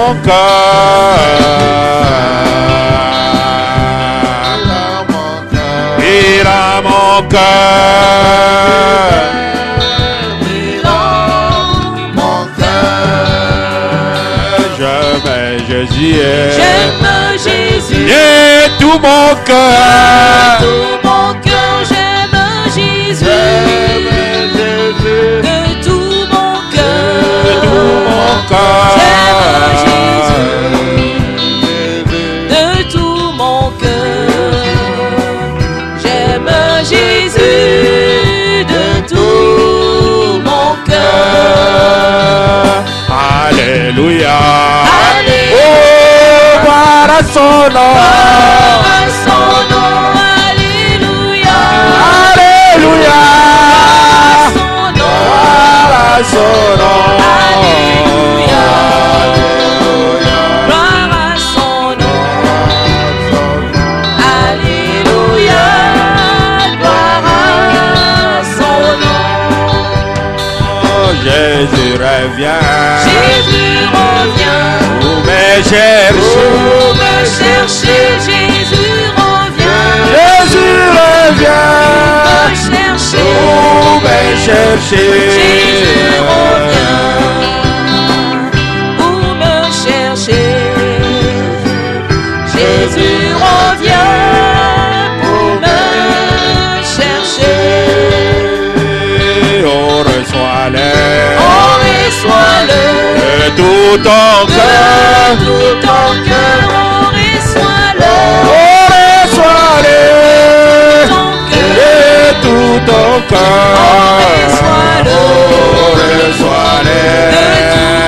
mon cœur. Il a mon cœur. Il a mon cœur. Je mets Jésus. J'aime Jésus. Et tout mon cœur. De tout mon cœur, j'aime Jésus. De tout mon cœur. De tout mon cœur. J'aime Jésus. De tout mon cœur. J'aime Jésus. De tout mon cœur. Alléluia. Alléluia. Oh, gloire à son nom. À son nom, alléluia. Alléluia. Son nom, Gloire à son nom. alléluia. Gloire à son nom, alléluia. Gloire à son nom. Oh, Jésus revient. Jésus revient. Vous me cherchez. Vous me cherchez, Jésus revient. Jésus revient. Me chercher, Vous me cherchez. Jésus revient. Vous me cherchez, Jésus revient. Pour me chercher, On reçoit-le. on reçoit-le. De tout ton cœur. De tout ton cœur, on reçoit-le. On reçoit-le. Ton cœur, De tout ton cœur. on reçoit-le. On reçoit-le. De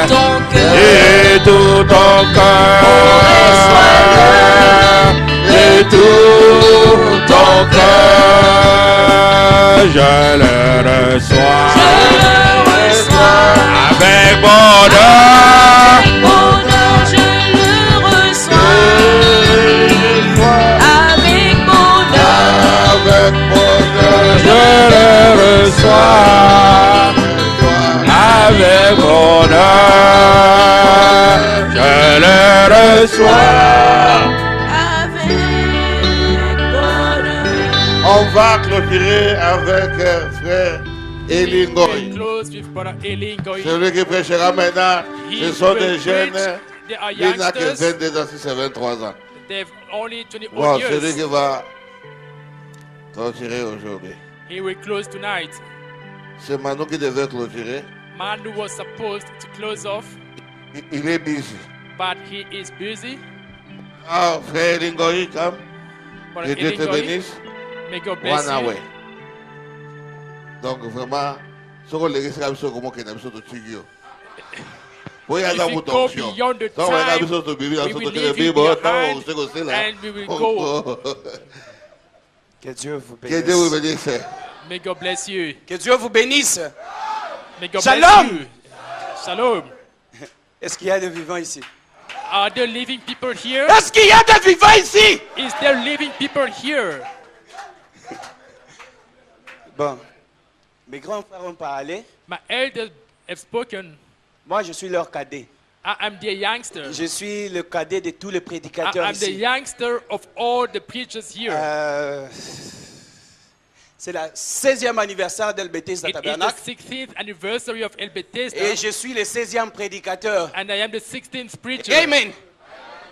tout ton cœur, De tout ton cœur. De tout ton cœur. Je le reçois. je le reçois. Avec bonheur. Avec bonheur, je le reçois. Avec bonheur, Je le reçois. Avec bonheur. Je le reçois. avec bonheur. On va clôturer avec frère Elingoy. Close with Brother Eli Ngoyi. Celui qui prêchera maintenant, ce sont des jeunes. They are Il n'a que youngsters. 22 ans, si c'est 23 ans. They've only 21 Bon, celui years. qui va clôturer aujourd'hui. He will close tonight. C'est Manu qui devait clôturer. Manu was supposed to close off, Il est busy. but he is busy. Ah, frère Elingoy, come. Brother Que Dieu Eli te Ngoyi, bénisse. may God bless One you. away. Donc vraiment, ce qu'on les risque à faire, comment qu'on a besoin de tuer. Oui, il y a If dans you mon go option. beyond the Donc, on a time, besoin de bébé, we will on leave a you besoin behind de and we will go. Que Dieu vous Que Dieu vous bénisse. bénisse. May God bless you. Que Dieu vous bénisse. May God Shalom. bless you. Shalom. Est-ce qu'il y a des vivants ici? Are there living people here? Est-ce qu'il y a des vivants ici? Is there living people here? Bon, mes grands frères ont parlé. My elders have spoken. Moi, je suis leur cadet. I am the youngster. Je suis le cadet de tous les I prédicateurs am the ici. youngster of all the preachers here. C'est la 16e anniversaire d'El-Bethesda It is the Tabernacle. 16th anniversary of El Bethesda, Et je suis le 16e prédicateur. and I am the 16th preacher. Amen.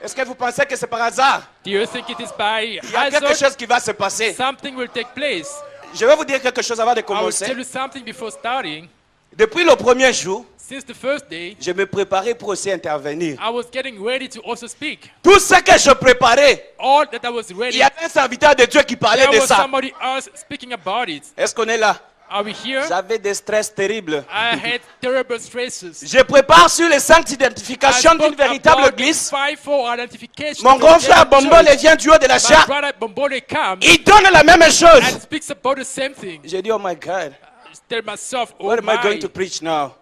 Est-ce que vous pensez que c'est par hasard? Do you think it is by Il y a quelque hazard? chose qui va se passer. Something will take place. Je vais vous dire quelque chose avant de I will commencer. tell you something before starting. Depuis le premier jour, Since the first day, je me préparais pour aussi intervenir. I was getting ready to also speak. Tout ce que je préparais, All that I was il ready, y avait un serviteur de Dieu qui parlait there de was ça. somebody else speaking about it. Est-ce qu'on est là? Are we here? J'avais des stress terribles. I had terrible stresses. Je prépare sur les 5 identifications d'une véritable about église. fivefold identification Mon of grand the frère church. Bombole vient du haut de la My charte. brother Bombole comes Il donne la même and chose. speaks about the same thing. J'ai dit, oh my God, I tell myself, oh what am I going my, to preach now?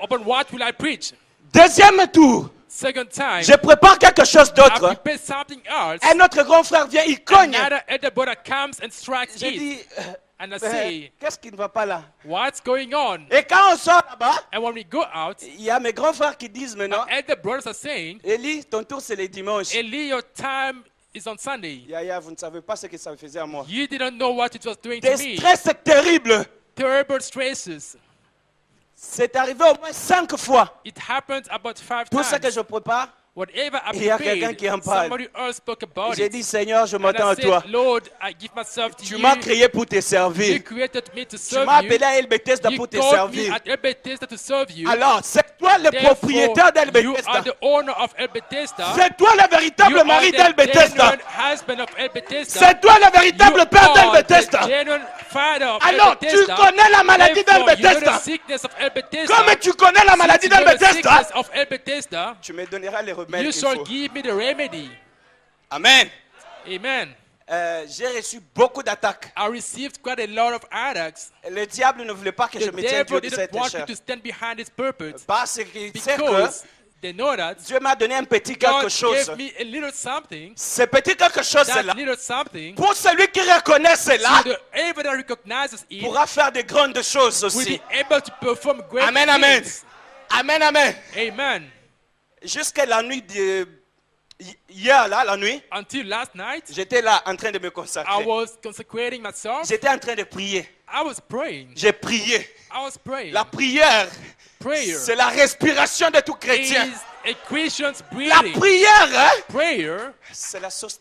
upon what will I preach? Deuxième tour, Second time, je prépare quelque chose I d'autre. prepare something else. Un autre grand frère vient, il cogne. Another elder brother comes and strikes J'ai it. dit, And I Mais say, qu'est-ce qui ne va pas là? what's going on? Et quand on sort là-bas, And when we go out, il y a mes grands frères qui disent maintenant, elder brothers are saying, Eli, ton tour c'est les dimanches. Eli, your time is on Sunday. Yaya, vous ne savez pas ce que ça me faisait à moi. You didn't know what it was doing to Des me. stress terribles. Terrible stresses. C'est arrivé au moins 5 fois. It happened about 5 Tout ce que times. je prépare, Whatever I il y a quelqu'un qui en prepared, parle. somebody else spoke about j'ai it. dit, Seigneur, je And m'attends I à toi. said, Lord, I give myself to Tu you. m'as créé pour te You servir. created me to Tu serve m'as you. appelé à El Bethesda You pour te called me servir. at El Bethesda to serve you. Alors, c'est toi le Therefore, propriétaire d'El you Bethesda. are the owner of El Bethesda. C'est toi le You véritable are mari d'El the Bethesda. genuine husband of El Bethesda. C'est toi le véritable You père d'El are the Bethesda. genuine father of Alors, El tu Bethesda. connais la maladie d'El Therefore, you know Bethesda. the sickness of El Bethesda. Comme tu connais la maladie Since you d'El know the Bethesda, sickness of El Bethesda, tu me donneras les remèdes you qu'il shall faut. give me the remedy. Amen. Amen. J'ai reçu beaucoup d'attaques. I received quite a lot of attacks. Le diable ne voulait pas que je The me tienne devil Dieu de didn't cette want me chair. to stand behind his purpose Parce qu'il sait que because they know that Dieu m'a donné un petit quelque God chose. gave me a little something. Ce petit quelque chose That là, little something, pour celui qui reconnaît cela, so the everyone that recognizes it pourra faire de grandes choses will aussi. be able to perform great Amen, amen. things. Amen, amen. Amen. Jusqu'à la nuit de hier là, la nuit, Until last night, j'étais là en train de me I consacrer. was consecrating myself. J'étais en train de prier. I was praying. J'ai prié. I was praying. La prière, Prayer c'est la respiration de tout chrétien. is a Christian's La breathing. prière, hein, Prayer, c'est la source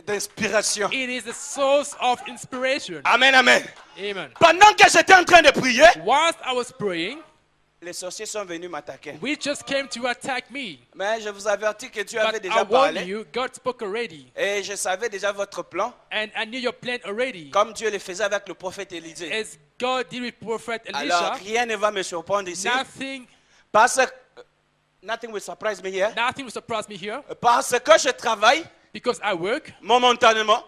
d'inspiration. it is the source of inspiration. Amen, amen. Amen. Pendant que j'étais en train de prier, Whilst I was praying, les sorciers sont venus m'attaquer. we just came to attack me. Mais je vous avertis que Dieu avait But I déjà warned parlé. you, God spoke already. Et je savais déjà votre plan, And I knew your plan already. comme Dieu le faisait avec le prophète Élisée. As God did with Prophet Alors, Elisha, rien ne va me surprendre ici. nothing Parce que, nothing will surprise me here. will surprise me here Parce que je travaille because I work momentanément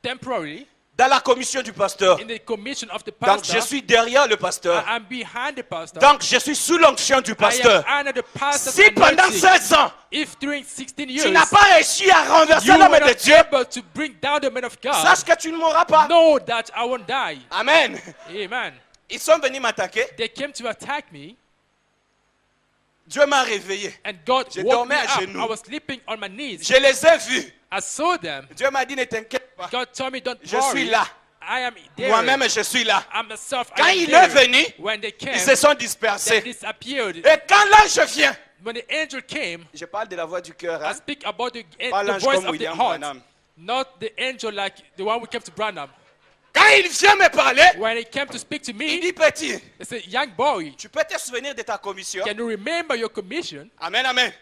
temporarily dans la commission du pasteur. in the commission of the Donc, pastor. je suis derrière le pasteur. I'm behind the pastor. Donc, je suis sous l'onction du I pasteur. am under the pastor's Si pendant anointing. 16 ans, If during 16 tu years n'as pas réussi à renverser you l'homme were de not Dieu, able to bring down the man of God, sache que tu ne mourras pas. know that I won't die. Amen. Amen. Ils sont venus m'attaquer. They came to attack me, Dieu m'a réveillé. and God Je woke me dormais à up. genoux. I was sleeping on my knees. Je les ai vus. I saw them. Dieu m'a dit, ne t'inquiète pas. God told me, don't Je worry. suis là. I am there. Moi-même, je suis là. I'm myself. Quand I am il there. est venu, When they came, ils se sont they dispersés. disappeared. Et quand l'ange vient, When the angel came, je parle de la voix du cœur. I Hein? speak about the Pas l'ange voice comme of the William heart, Branham. not the angel like the one who came to Branham. Quand il vient me parler, When he came to speak to il me, dit, petit, he said, young boy, tu peux te souvenir de ta commission. can you remember your commission? Amen, amen.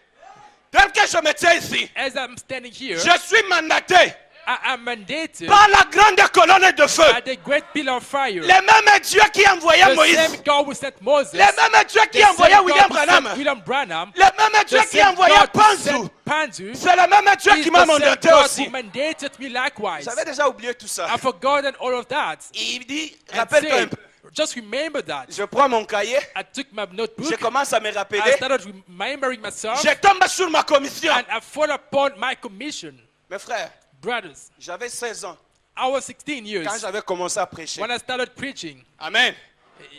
Tel que je me tiens ici, As I'm standing here, je suis mandaté I am mandated par la grande colonne de feu. by the great pillar of fire. Le même Dieu qui a envoyé The Moïse. same God who sent Moses. Le même Dieu qui The a envoyé same William God who Branham. sent William Branham. Le même Dieu The qui a same envoyé God who Panzu. sent Panzu. C'est le même Dieu is qui m'a the same mandaté God aussi. who mandated me likewise. J'avais déjà oublié tout ça. I've forgotten all of that. Il dit, And rappelle-toi un said, peu. just remember that. Je prends mon cahier, I took my notebook. je commence à me I rappeler. started remembering myself. Je tombe sur ma commission. And I fall upon my commission. Mes frères, Brothers, j'avais 16 ans I was 16 years quand j'avais commencé à prêcher. when I started preaching. Amen.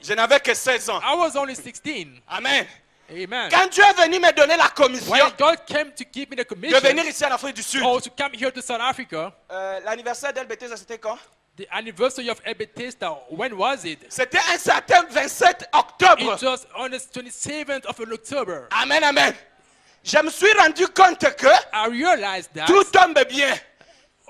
Je n'avais que 16 ans. I was only 16. Amen. Amen. Quand Dieu est venu me donner la commission When God came to give me the de commission, venir ici en Afrique du Sud, or to come here to South Africa, l'anniversaire d'El Bethesda, c'était quand? the anniversary of El Bethesda, when was it? C'était un certain 27 octobre. It was on the 27th of October. Amen, amen. Je me suis rendu compte que I realized that tout tombe bien.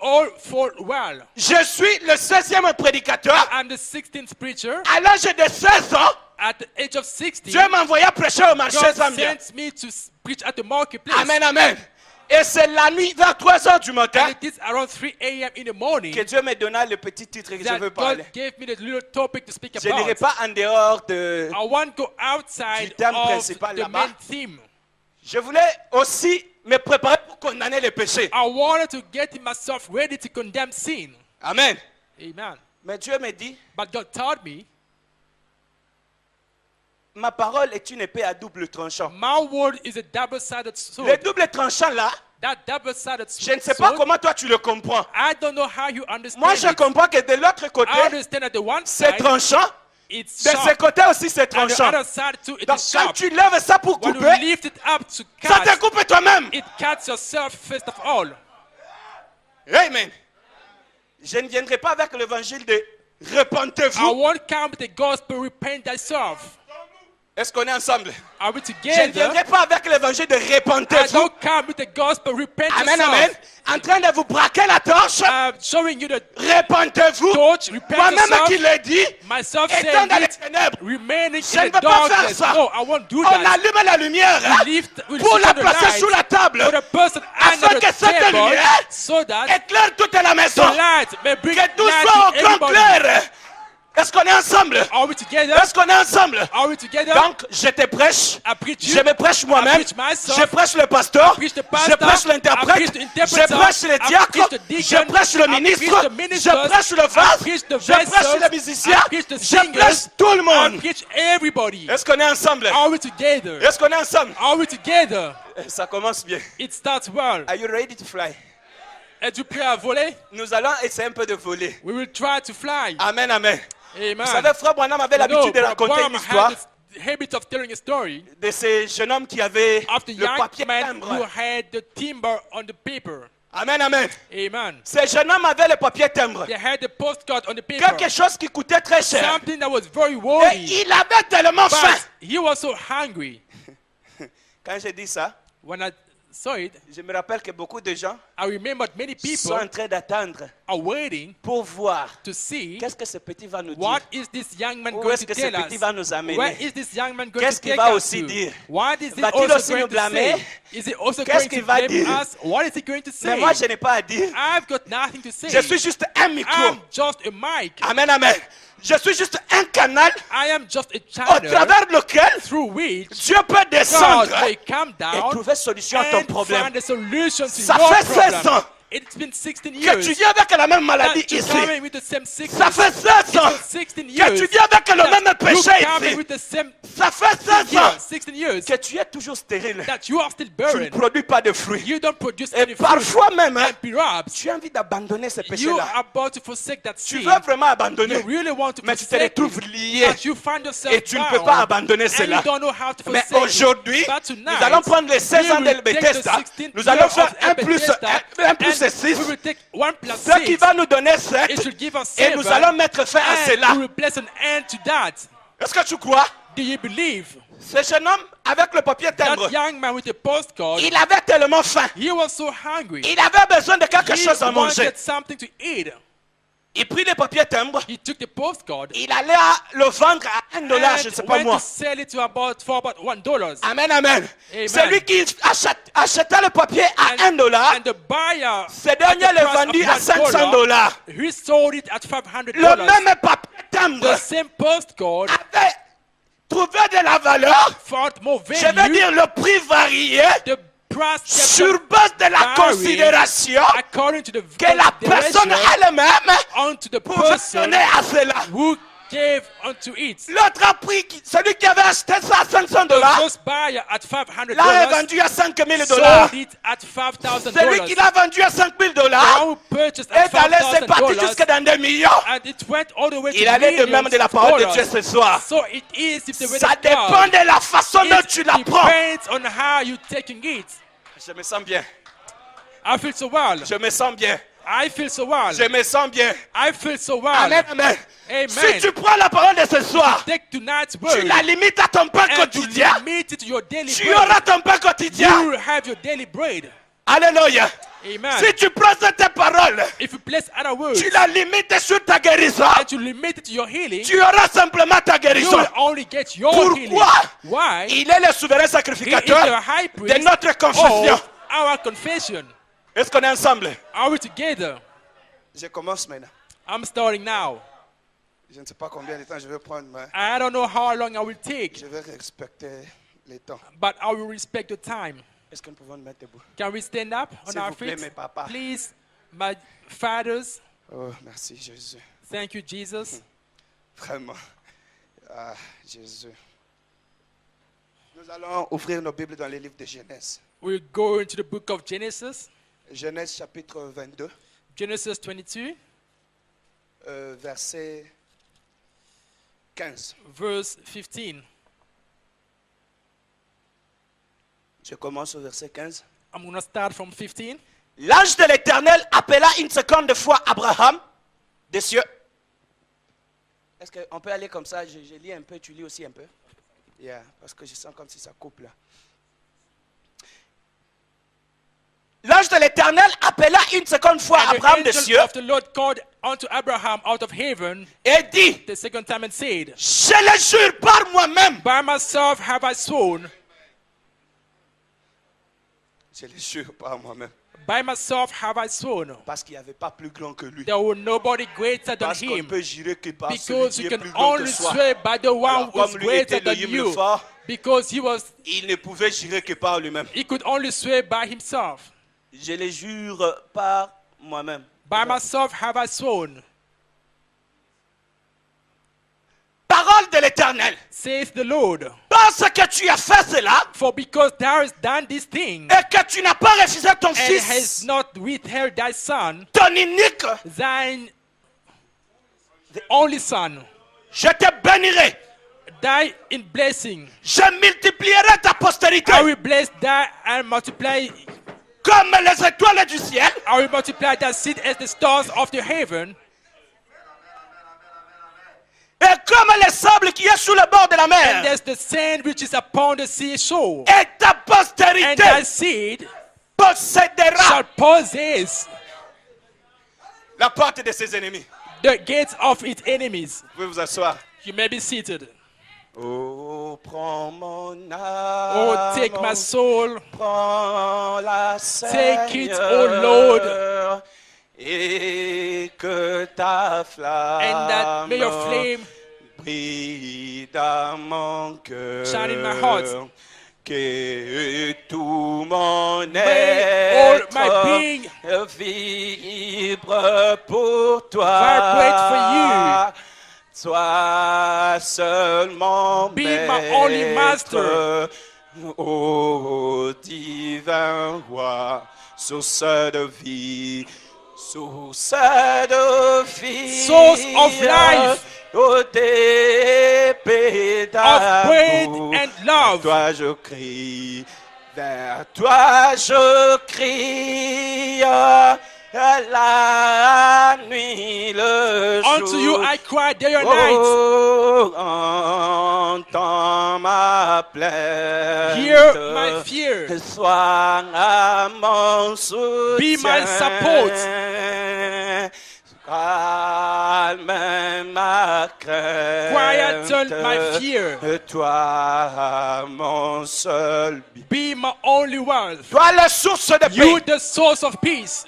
all fall well. Je suis le 16e prédicateur. I'm the 16th preacher. À l'âge de 16 ans, At the age of 60, Dieu m'a envoyé prêcher au marché God zambien. sent me to preach at the marketplace. Amen, amen. Et c'est la nuit vers 3 heures du matin And it is around 3 a.m. in the morning que Dieu me donna le petit titre que je that veux God parler. gave me the little topic to speak Je n'irai about. pas en dehors de... I want to go outside du thème of principal the là-bas. main theme. Je voulais aussi me préparer pour condamner les péchés. I wanted to get myself ready to condemn sin. Amen. Amen. Mais Dieu me dit, But God told me, ma parole est une épée à double tranchant. my word is a double-sided sword. Le double tranchant là, That double-sided Je ne sais pas sword, comment toi tu le comprends. I don't know how you understand Moi, je it. comprends que de l'autre côté, I understand that the one c'est side, tranchant. it's De ce sharp. côté aussi, c'est And the tranchant. other side too, it Donc, is quand sharp. tu lèves ça pour When you couper, lift it up to ça te cut, coupe toi-même. it cuts yourself first of all. Amen. Je ne viendrai pas avec l'évangile de I repentez-vous. won't come with the gospel, repent thyself. Est-ce qu'on est ensemble? Are we Je ne together? viendrai pas avec l'évangile de I repentez-vous. don't come with the gospel, repent Amen, amen. yourself. En train de vous braquer la torche. I'm showing you the Repentez-vous. torch, repent Moi-même yourself. qui l'ai dit, Myself étant saying dans les it, ténèbres, remaining je in ne the veux pas faire darkness. ça. No, I won't do On that. allume la lumière We pour switch la on the placer light sous la table. for the person Afin under que the cette table lumière so that éclaire toute la the maison. light may bring Que tout light soit au to grand everybody. clair. Est-ce qu'on est ensemble? Are we together? Est-ce qu'on est ensemble? Are we together? Donc, je te prêche. I preach you. Je me prêche I moi-même. preach myself. Je prêche le pasteur. I preach the Je pastor. prêche I l'interprète. preach the Je interpreter. prêche les I diacres. preach the deacon. Je prêche le I preach ministre. the ministers. Je prêche le I vase. preach the Je prêche vessels. les musiciens. I preach the Je singers. prêche tout le I monde. preach everybody. Est-ce qu'on est ensemble? Are we together? Est-ce qu'on est ensemble? Are we together? Ça commence bien. It starts well. Are you ready to fly? Êtes-vous prêt à voler? Nous allons essayer un peu de voler. We will try to fly. Amen, amen. Amen. Vous savez, Frère Branham avait l'habitude de raconter Branham une histoire had this habit of telling a story de ce jeune homme qui avait of the le young papier man who timbre. had the timber on the paper. Amen, amen. Amen. Ce jeune homme avait le papier timbre. They had the postcard on the paper. Quelque chose qui coûtait très cher. Something that was very Et worthy. il avait tellement faim. But he was so hungry. Quand j'ai dit ça, When I saw it, je me rappelle que beaucoup de gens I remembered many sont people en train d'attendre are waiting pour voir to see qu'est-ce que ce petit va nous what dire. is this young man Où going est-ce to que ce tell petit us. va nous amener? Where is this young man going Qu'est-ce to qu'il take va us aussi to? dire? What is he Va-t-il also aussi going nous to blâmer? say? Is he also Qu'est-ce going qu'il to va blame dire? us? What is he going to say? Mais moi, je n'ai pas à dire. I've got nothing to say. Je suis juste un micro. I'm just a mic. Amen, amen. Je suis juste un canal I am just a au channel travers lequel through which Dieu peut God descendre may come et down trouver solution à ton and problème. find a solution to Ça your fait 16 problem. ans It's been 16 que years tu viens avec la même maladie that you're ici. coming with the same sickness. Ça fait 16 ans It's been 16 que years tu viens avec le même that péché you're coming ici. with the same Ça fait 16 ans years, 16 years que tu es toujours stérile. that you are still Tu ne barren. produis pas de fruits. You don't produce Et any fruit. parfois même, hein, And perhaps tu as envie d'abandonner ce you péché-là. are about to forsake that Tu sin. veux vraiment abandonner, You really want to mais tu te forsake retrouves it, lié. but you find yourself Et tu ne peux bound, pas abandonner and cela. you don't know how to Mais forsake it. aujourd'hui, But nous tonight, allons prendre les 16 ans we de will take the Bethesda. 16 Nous allons years faire of 1 plus Bethesda, 1 plus and 6. we will take 1 plus Ce qui 6. va nous donner 7. It should give us Et 7. nous allons mettre fin à And cela. we will place an end to that. Est-ce que tu crois? Do you believe? Ce jeune homme avec le papier timbre, That young man with the postcard, il avait tellement faim. he was so hungry. Il avait besoin de quelque He chose à manger. wanted something to eat. Il prit le papier timbre. He took the postcard Il allait le vendre à $1, je ne sais and pas went moi. to sell it to for about $1. Amen, amen. Amen. Celui qui achetait le papier à $1, And the buyer, ce dernier le vendu à $500. he sold it at $500. Le même papier timbre The same postcard avait trouvé de la valeur. found more Je vais value. dire le prix varié The price sur kept base de la varying considération according to the que la personne elle-même unto the pouvait person donner à cela. who gave unto it. L'autre a pris, celui qui avait acheté ça à $500, The first buyer at l'a $500 vendu à $5,000. sold it at $5,000. Celui qui l'a vendu à $5,000 The one who purchased at est allé se battre jusque $5,000 dans des millions. and it went all the way to Il allait de même millions de la of parole de dollars. Dieu ce soir. So it is if the word Ça of dépend God. de la façon dont tu la It prends. depends on how you taking it. Je me sens bien. I feel so well. Je me sens bien. I feel so well. Je me sens bien. I feel so well. Amen, amen. Amen. Si tu prends la parole de ce soir, Take tonight's tu word la limites à ton pain and you quotidien, limit it to your daily tu bread. auras ton pain You quotidien. will have your daily bread. Alléluia. Amen. Si tu prends tes paroles, If you place other words tu la limites sur ta guérison, and you limit it to your healing, tu auras simplement ta you guérison. will only get your healing. Pourquoi? Why? Il est le souverain He is the sacrificateur high de priest notre confession. of our confession. Est-ce qu'on est ensemble? Are we together? Je commence maintenant. I'm starting now. Je ne sais pas combien de temps je vais prendre, mais I don't know how long I will take, je vais respecter les temps. but I will respect the time. Est-ce que nous pouvons nous mettre debout? Can we stand up on S'il our vous plaît, feet? mes papas. Please, my fathers, Oh, merci Jésus. thank you, Jesus. Vraiment. Ah, Jésus. Nous allons ouvrir nos Bibles dans les livres de Genèse. We'll go into the book of Genesis, Genèse chapitre 22, Genesis 22, verset 15. verse 15. Je commence au verset 15. I'm going to start from 15. L'ange de l'Éternel appela une seconde fois Abraham des cieux. Est-ce qu'on peut aller comme ça? Je lis un peu, tu lis aussi un peu. Yeah, parce que je sens comme si ça coupe là. L'ange de l'Éternel appela une seconde fois And Abraham the des angel cieux of the Lord called unto Abraham out of heaven et dit, the second time and said, je le jure par moi-même. by myself have I sworn, Je le jure par moi-même. by myself have I sworn. Parce qu'il n'y avait pas plus grand que lui. There was nobody greater than Parce qu'on him. peut jurer que par celui Because qui you est can plus grand que only soi. swear by the one Alors, who is comme lui greater était than Elohim le you. fort, Because il ne pouvait jurer que par lui-même. he could only swear by himself. Je le jure par moi-même. By myself have I sworn, Parole de l'Éternel. saith the Lord. Parce que tu as fait cela For because thou hast done this thing, et que tu n'as pas refusé ton and hast fils, not withheld thy son, ton unique, thine the only son, je te bénirai. die in blessing. Je multiplierai ta postérité I will bless thy and multiply. comme les étoiles du ciel I will multiply thy seed as the stars of the heaven, et comme les sables qui est sur le bord de la and mer. as the sand which is upon the seashore. Et ta And postérité thy seed possédera shall possess la porte de ses ennemis. the gates of its enemies. Vous pouvez vous asseoir. You may be seated. Oh, prends mon âme. Oh, take my soul. Prends la Take it, Seigneur, O Lord. et que ta flamme And that may your flame brille dans mon cœur. shine in my heart. Que tout mon May all my être being vibre pour toi. vibrate for you. Sois seulement Be my only master. Ô divin roi, source de vie, source de vie, Source of life, au dépôt of bread d'amour. and love. Toi je crie, vers toi je crie, la nuit, le jour. Unto you I cry day or night. Oh, entends ma plainte. Hear my fear. Sois à mon soutien. Be my support. Calme ma crainte. Quieten my fear. Toi, mon seul bien. Be my only wealth. Toi, la source de You paix. the source of peace.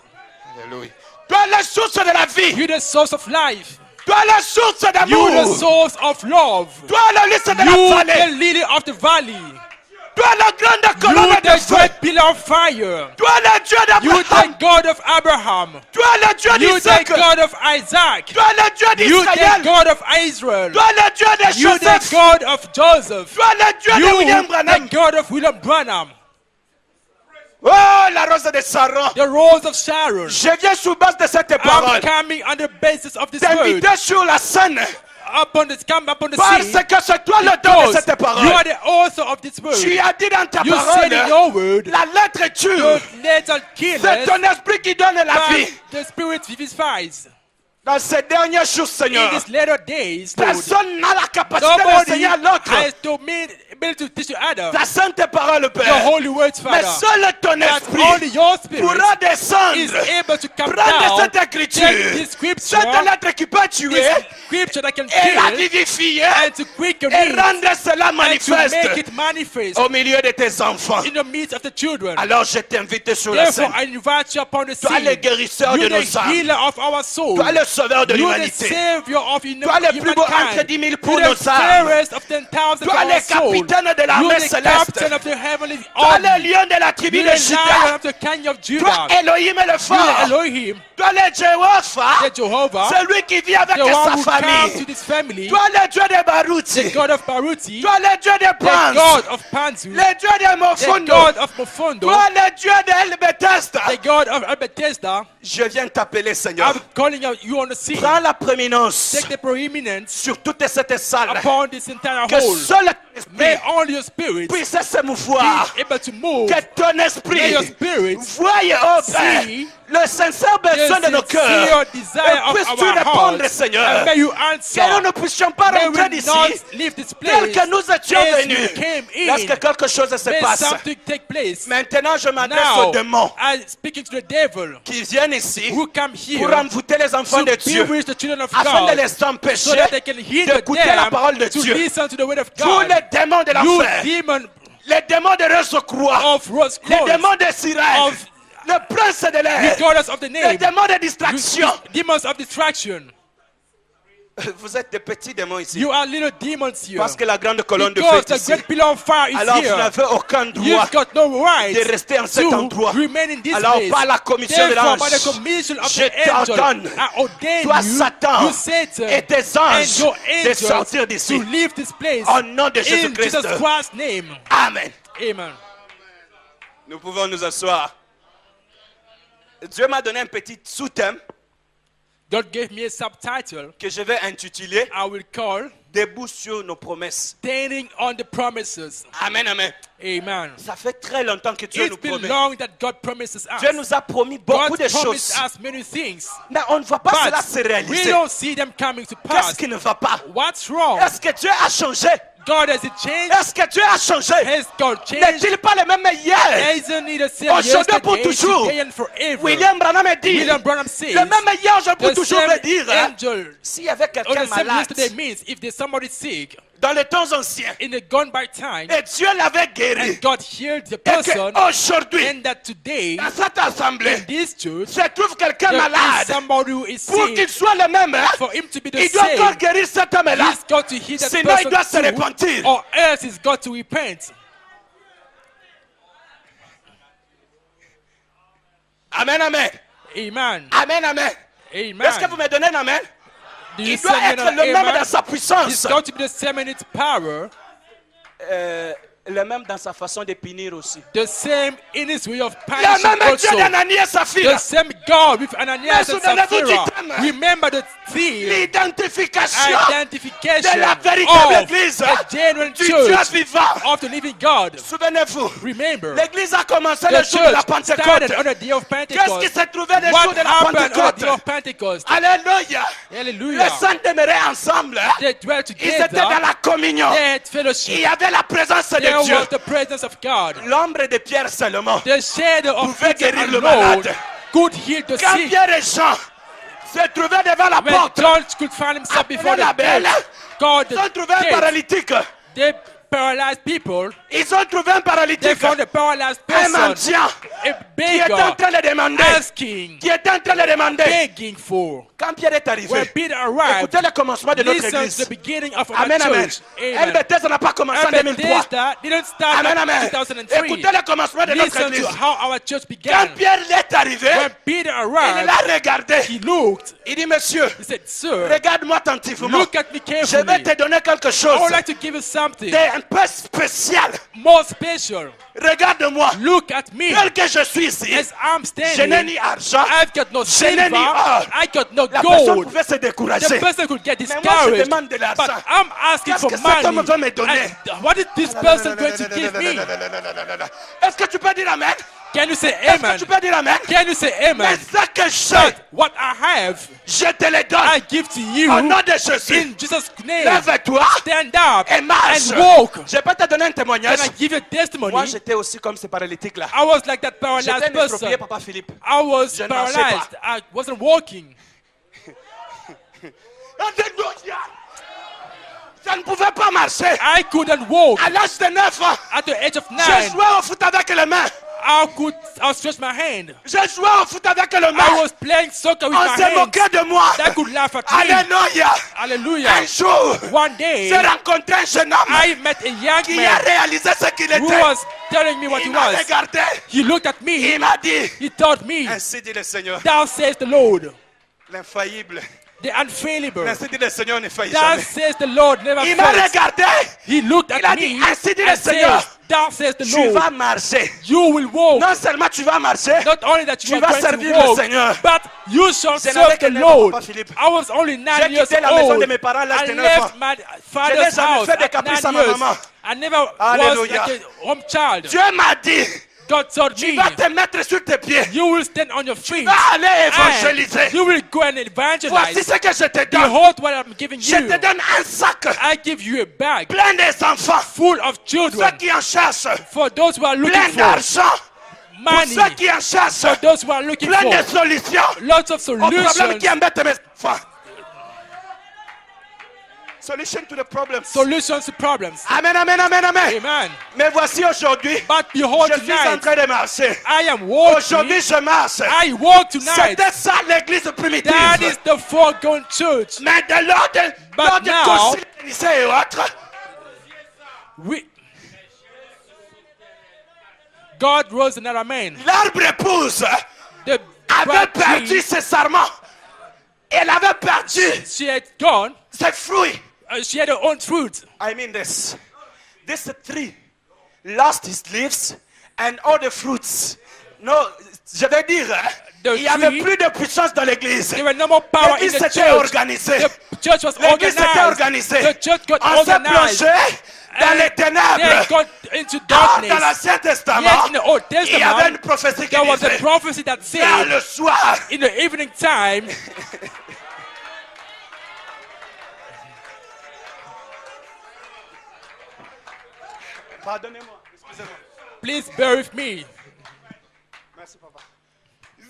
Alléluia. Toi, la source de la vie. You the source of life. Toi, la source You the d'amour. source of love. Toi, la liste de You la the vallée. lily of the valley. Toi, la grande You colonne de the feu. great pillar of fire. Toi, le Dieu You the d'Abraham. God of Abraham. Toi, le Dieu You the d'Isaac. God of Isaac. Toi, le Dieu You the d'Israël. God of Israel. Toi, le Dieu de You the Joseph. God of Joseph. Toi, le Dieu de You William Branham. the God of William Branham. Oh, la rose de Saron. The rose of Sharon. Je viens sous base de cette I'm parole. coming on the basis of this word. T'inviter sur la scène. Come upon the Parce scene. que c'est toi l'auteur de Because cette you parole. are the author of this Tu word. as dit dans ta You said in parole, your word, la lettre tue. your nature C'est killeth, ton esprit qui donne la but vie. the spirit vivifies. Dans ces derniers jours, In Seigneur, these later days, Lord, personne n'a la capacité nobody d'enseigner à l'autre has ability to teach to others ta sainte parole, your Père. holy words, Mais Father. seul ton That esprit only your spirit pourra is descendre, able to come prendre down, cette take écriture, this scripture, cette lettre qui peut tuer, this scripture that can et la kill, vivifier, and to quicken et it, rendre cela and to make manifeste it manifest au milieu de tes enfants. in the midst of the children. Alors je t'invite sur la Therefore, scène. I invite you upon the Toi le scene. guérisseur You de the nos âmes. healer of our soul. Toi le sauveur de You the l'humanité. savior of Toi le plus beau entre humankind. 10 000 You pour the nos âmes. fairest of 10,000 Toi for le our soul. capitaine de You're l'armée the céleste. captain of the heavenly Toi, le army. lion de la tribu You're de the lion Juda. of the king of Toi, Judah. Elohim est le You're the fort. Elohim, Toi, le Jéhovah. the Jehovah, Celui qui vit avec the one sa who comes to famille. this family, Toi, le Dieu de the Baruti. God of Baruti, Toi, le Dieu de the Pans. God of Panzu, Le Dieu de the Mofundo. God of Mofondo, Toi, le Dieu de El Bethesda. the God of Bethesda. Je viens t'appeler, Seigneur. I'm calling out you on the scene. Prends la prééminence Take the preeminence sur toute cette salle. upon this entire Que whole. seul May l'esprit all your spirits puisse se mouvoir. be able to move. Que ton May esprit your spirits voie, oh Père, see le sincère besoin de nos sincere cœurs. desire Et of puisses-tu our répondre, hearts. Seigneur. And may you answer. Que nous ne puissions pas May rentrer we d'ici not leave this tel place que nous étions as venus. we came in. Lorsque quelque chose se May passe. something take place. Maintenant, je m'adresse Now, aux démons I'm speaking to the devil qui viennent ici who come here pour envoûter les enfants to de Dieu bewitch the children of afin de God les empêcher so that they can hinder d'écouter la them parole de to Dieu. listen to the word of Tous God. les démons de You l'enfer, demon les démons de Rose-Croix, of Rose les Cross, démons de Sirène, of le prince de l'air, goddess of the les name, démons de you distraction. demons of distraction. Vous êtes des petits démons ici. You are little demons here. Parce que la grande colonne de feu Because est the ici. great pillar of fire is Alors vous here. n'avez aucun droit You've got no right de rester en cet to endroit. remain in this Alors place. par la commission de Therefore, l'ange, by the commission of je the angel, t'ordonne, I ordain toi you, Satan you Satan, et tes and anges your de angels sortir d'ici. to leave this place Au nom de in Jésus-Christ. Jesus Christ's name. Amen. Amen. Nous pouvons nous asseoir. Dieu m'a donné un petit sous-thème God gave me a subtitle que je vais intituler I will call Debout sur nos promesses. Standing on the Promises. Amen, amen. Amen. Ça fait très longtemps que Dieu It's nous been promet. long that God promises us. Dieu nous a promis beaucoup God de promised choses. us many things. Mais on ne voit pas cela se But we réaliser. don't see them coming to Qu'est-ce pass. qui ne va pas? What's wrong? Est-ce que Dieu a changé? God, has it changed? Est-ce que Dieu a changé? Has God changed? N'est-il pas le même hier? Isn't he the same Aujourd'hui pour yesterday, toujours. today and forever? William Branham dit, William Branham says, le même hier, je peux the toujours same le dire. angel S'il y avait or quelqu'un the same malade yesterday means if there's somebody sick dans les temps anciens in the gone by time et Dieu l'avait guéri and God healed the et person qu'aujourd'hui, and that today dans cette assemblée, in this church se trouve quelqu'un there is malade, somebody who is pour sick, qu'il soit le même, for him to be the il doit encore same, guérir cet homme-là. he's got to heal that Sinon, il doit se person too, repentir. or else he's got to repent. Amen, amen. Amen. Amen, amen. Amen. Est-ce que vous me donnez un amen? Do you Il doit say être amen? le même Amen? dans sa He's puissance, got to be the same in its power, le même dans sa façon de punir aussi. the same in his way of Le punishing même Dieu also. d'Ananias et Saphira. The same God with Ananias Mais and souvenez-vous du Sapphira. thème. Remember the theme, L'identification identification de la véritable of église a genuine du Dieu church vivant. of the living God. Souvenez-vous, Remember, l'église a commencé the le jour de la church started on Pentecôte. the day of Qu'est-ce qui Pentecost. s'est trouvé le jour What de la happened on the day Pentecôte? of Pentecost? Alléluia. Les Hallelujah. saints demeuraient ensemble. They dwelt Ils étaient dans together. la communion. They had Il fellowship. y avait la présence There de Dieu. was the presence of God. L'ombre de Pierre seulement. The shadow of Pouvait Peter guérir le alone malade. could heal the Quand sick. Pierre et Jean se trouvaient devant la When porte, John could find himself before la the belle, gate, God ils ont trouvé un gate, paralytique. they paralyzed people. Ils ont trouvé un They paralytique. found a paralyzed Un person, mendiant a qui était en beggar, train de demander. asking, Qui était en train de demander. begging for. Quand Pierre est When arrivé, Peter arrived, écoutez le commencement de notre listen to église. the beginning of our Amen, amen. church. El Amen. Bethesda n'a pas commencé en 2003. Bethesda didn't start Amen, in amen. 2003. Écoutez le commencement de notre Listen église. to how our church Quand began. Pierre est arrivé, When Peter il arrived, l'a regardé. he looked, Il dit, monsieur, he said, Sir, regarde-moi attentivement. look at me Je vais carefully. te donner quelque I chose would like to give you something d'un peu spécial. more special. Regarde-moi. Look at me Tel que je suis ici, as I'm je n'ai standing. ni argent. I've got no Je n'ai silver. ni or. I got no La personne gold. pouvait se The décourager. person could get Mais moi, je discouraged. demande de l'argent. But I'm asking Qu'est-ce for que cet homme money. va me donner? And what is this person going to give me? Est-ce que tu peux dire Amen? Can you say Est-ce que amen? tu peux dire Amen? Can you say Mais amen? ce que j'ai, But what I have, je te le I donne. give to you Au nom de Jésus. in Jesus' name. Lève-toi Stand up et marche. and walk. Je peux te donner un témoignage. Can I give you a testimony? Moi, j'étais aussi comme ces paralytiques-là. I was like that J'étais paralyzed un person. estropié, Papa Philippe. I was Je ne marchais paralyzed. I wasn't walking. Alléluia. Je ne pouvais pas marcher. I couldn't walk. À l'âge de 9 ans, At the age of je 9, jouais au foot avec les mains. How could I stretch my hand? Je jouais au foot avec le I main. was playing soccer with On my se hands. moquait de moi. They could laugh at me. Alléluia. Hallelujah. Un jour, One day, j'ai rencontré un jeune homme I met a young qui a man réalisé ce qu'il who était. was telling me what he Il m'a was. regardé. He looked at me. Il m'a dit, He told me, ainsi dit le Seigneur, thou says the Lord, l'infaillible. the unfailable. Ainsi dit le Seigneur, ne faillit Thou jamais. says the Lord, never Il m'a fails. regardé. He looked Il a at dit, me ainsi dit le and Seigneur, says, thou says the tu vas Lord, marcher. you will walk. Non seulement tu vas marcher, Not only that Tu you are vas going servir to le walk, Seigneur. but you shall Je n'avais serve que the 9 ans, Lord. Papa Philippe. I was only 9 J'ai years quitté la maison old. de mes parents à l'âge de I 9 left ans. my Je father's n'ai jamais house fait de at caprice 9 à ma years. maman. I never was Alléluia. like a home child. Dieu m'a dit, God told tu me, vas te mettre sur tes pieds. you will stand on your feet Va aller and évangéliser. you will go and Voici evangelize. ce que je te donne. Behold what I'm giving Je you. te donne un sac I give you a bag plein des enfants. full of Ceux children qui en cherchent. for those who are looking Plein for d'argent. Pour money, ceux qui en cherchent. for those who are looking Plein de for solutions lots of aux problèmes solutions. qui embêtent mes enfants. Solution to the problems. Solutions to problems. Amen, amen, amen, amen. Amen. Mais voici aujourd'hui, But behold je suis en tonight, train de marcher. I am walking. Aujourd'hui, je marche. I walk tonight. C'était ça l'église primitive. That is the foregoing church. Mais de l'ordre But de now- concile et autres, We, God rose another man. l'arbre épouse The avait bride perdu tree, ses sarments. Elle avait perdu she had gone. ses fruits. She had her own fruit. I mean this. This tree lost his leaves and all the fruits. No, je veux dire, The il n'y avait tree- plus de puissance dans l'église. There were no more power in L'église the s'était church. organisée. The church was L'église s'était organized. organisée. The church got On s'est organized. plongé dans And les they ténèbres. got into Or, dans darkness. l'Ancien Yet Testament, in the Old il y avait une Testament, prophétie qui there was a disait, prophecy that vers said, le soir, in the evening time, pardonnez-moi, excusez-moi. please bear with me. Merci, papa.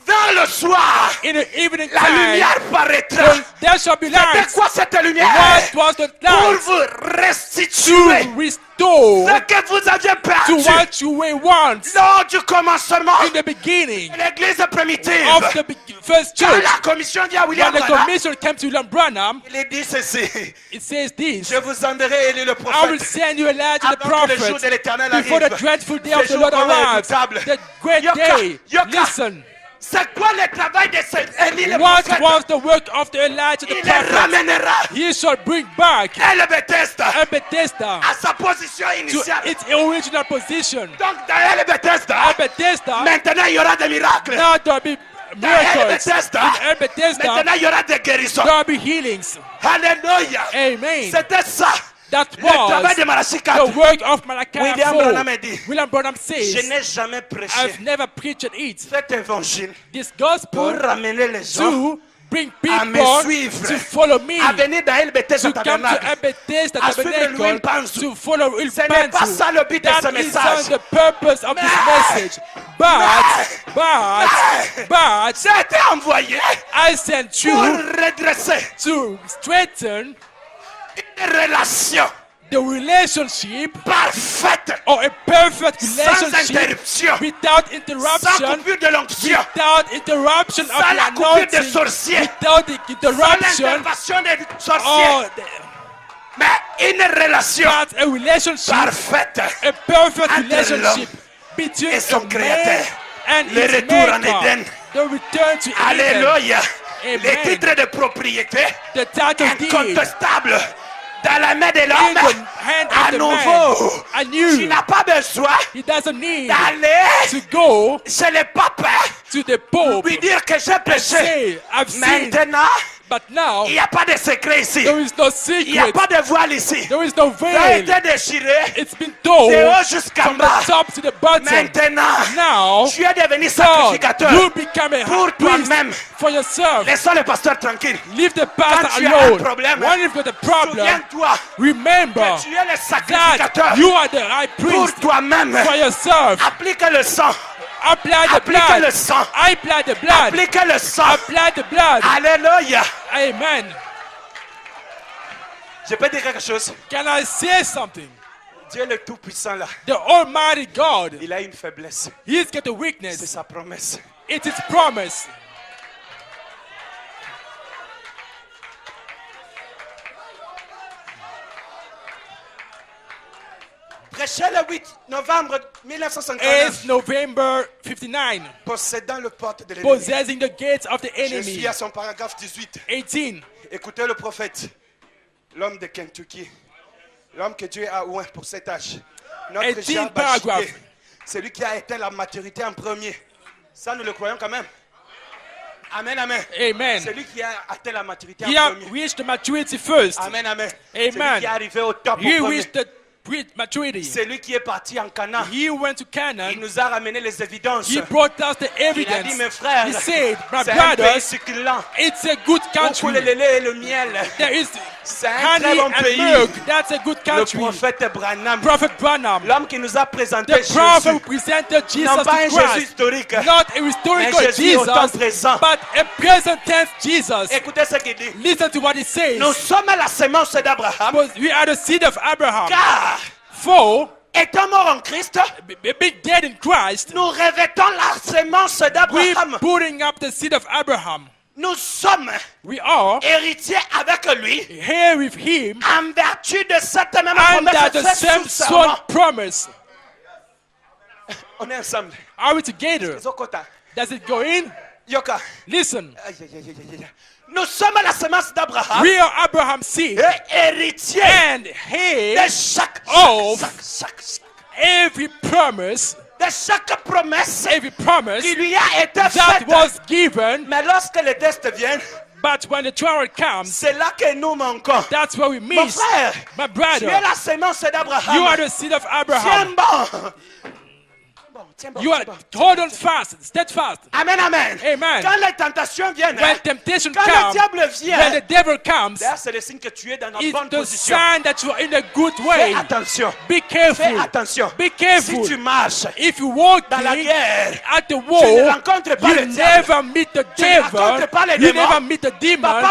Vers le soir, In the evening la time, lumière paraîtra. there shall be C'était light. quoi cette lumière? What was the Pour light? vous To restituer restore ce que vous aviez to perdu what you were once lors du commencement in the beginning de l'église primitive. of the first Quand church. la commission dit à William When the Branham, commission came to William Branham, il dit ceci, it says this: je vous enverrai Élie le I will prophète send you Elijah the avant que le jour prophet de l'éternel before the arrive. dreadful day Ce of the jour Lord vraiment arrives. redoutable. The great Yoka, day. Yoka. Listen, C'est quoi le travail de Élie le what prophète? was the work of the Elijah the Il les prophet? ramènera He shall bring back El Bethesda El Bethesda à sa position to initiale. its original position. Donc dans El Bethesda, El Bethesda, maintenant il y aura des miracles. now there will be Dans El miracles. Bethesda, In El Bethesda, maintenant il y aura des guérisons. there will be healings. Alléluia. Amen. C'était ça. That Le travail was de Malachie the 4. work of Malachi William 4. Branham a dit, William Branham Je says, n'ai jamais prêché I've never preached it. cet évangile This pour gospel ramener les gens to bring à me people suivre, to follow me, à venir dans El Bethesda to come to Tabernacle. El Bethesda à suivre Tabernacle, Louis Panzu. to follow Il Ce n'est pas Panzu. ça le but de ce That is message. not the purpose of this message. But, J'ai été envoyé I sent pour you redresser to straighten une relation the relationship parfaite, or a perfect sans relationship interruption, without sans interruption, coupure de l'onction, without interruption of sans la the coupure des anointing, sorciers, without the sans interruption l'intervention des sorciers, or mais une relation but a relationship, parfaite. a perfect entre relationship between et son a man Créateur. and Le his retour en maker. Éden. The return to Eden. Alléluia. Amen. Les titres de propriété The title deed incontestables dans la main de in l'homme the hand of à the nouveau. man. I Tu knew n'as pas besoin he doesn't need d'aller to go chez le pape to the Pope lui dire que j'ai péché. say, I've sinned, Maintenant, but now il n'y a pas de secret ici. there is no Il n'y a secret. pas de voile ici. There is no Ça a veil. été déchiré It's been told de haut jusqu'en from bas. the top to the bottom. Maintenant, Now, tu es devenu God, sacrificateur. you become a pour priest toi-même. for yourself. Laissons le pasteur tranquille. Leave the Quand pastor tu as un alone. problème, When you've got a problem, souviens-toi remember que tu es le that sacrificateur you are the high pour priest toi-même. for yourself. Applique le sang. Apply the Applique blood. le sang. Apply the blood. Applique le sang. Apply the blood. Alléluia. Amen. Je peux dire quelque chose. Can I say something? Dieu le Tout-Puissant là, The Almighty God, il a une faiblesse. He's got a C'est weakness. sa promesse. It's His promise. Prêché le 8 novembre 1959, It's November 59. possédant le porte de l'ennemi. Possessing the gates of the Je suis enemy. à son paragraphe 18. 18. Écoutez le prophète, l'homme de Kentucky, l'homme que Dieu a oint pour cet âge. Notre 18 Jean paragraphes. Bachité, celui qui a atteint la maturité en premier. Ça, nous le croyons quand même. Amen, amen. Amen. Celui qui a atteint la maturité He en have premier. reached the maturity first. Amen, amen. Amen. Celui qui est arrivé au top He au premier. reached the maturity. Celui qui est parti en Canaan. He went to Il Canaan. nous a ramené les évidences. He brought us the Il a dit, evidence. mes frères, He said, my c'est un pays brothers, succulent. it's a good Où coule le country. lait et le miel. There is C'est un très honey bon and pays. milk. That's a good Le country. prophète Branham, Prophet Branham, l'homme qui nous a présenté the prophet Jésus, who presented Jesus non pas un to Jésus Christ, historique, not a mais historical Jésus au temps Jesus, présent. but a present tense Jesus. Écoutez ce qu'il dit. Listen to what he says. Nous sommes la sémence d'Abraham, Because we are the seed of Abraham. car For étant mort en Christ, being dead in Christ, nous revêtons la sémence we d'Abraham. putting up the seed of Abraham. Nous sommes We are héritiers avec lui here with him en vertu de cette même under promesse the faite same sous sort serment. promise. On est ensemble. Are we together? Zokota. Does it go in? Yoka. Listen, Aïe, aïe, aïe, aïe, aïe. Nous sommes la sémence d'Abraham we are Abraham's seed et héritiers and de here chaque every promise, de chaque promesse every promise qui lui a été that faite. was given, Mais lorsque les tests viennent, but when the trial comes, c'est là que nous manquons. that's where we Mon miss. frère, My tu es brother, la sémence d'Abraham. you are the seed of Tiens Abraham. bon. Tiens bon, You are tiens bon. hold on fast, steadfast. Amen, amen. Amen. Quand les tentations viennent, When temptation quand le comes, diable when vient, the devil comes, d'ailleurs, c'est le signe que tu es dans la it's bonne the position. sign that you are in a good Fais way. attention. Be Fais careful. attention. Be Si careful. tu marches If you walk dans la guerre, at the tu ne war, rencontres pas you le diable. never meet the Tu ne rencontres devil. pas les You démons. never meet the Papa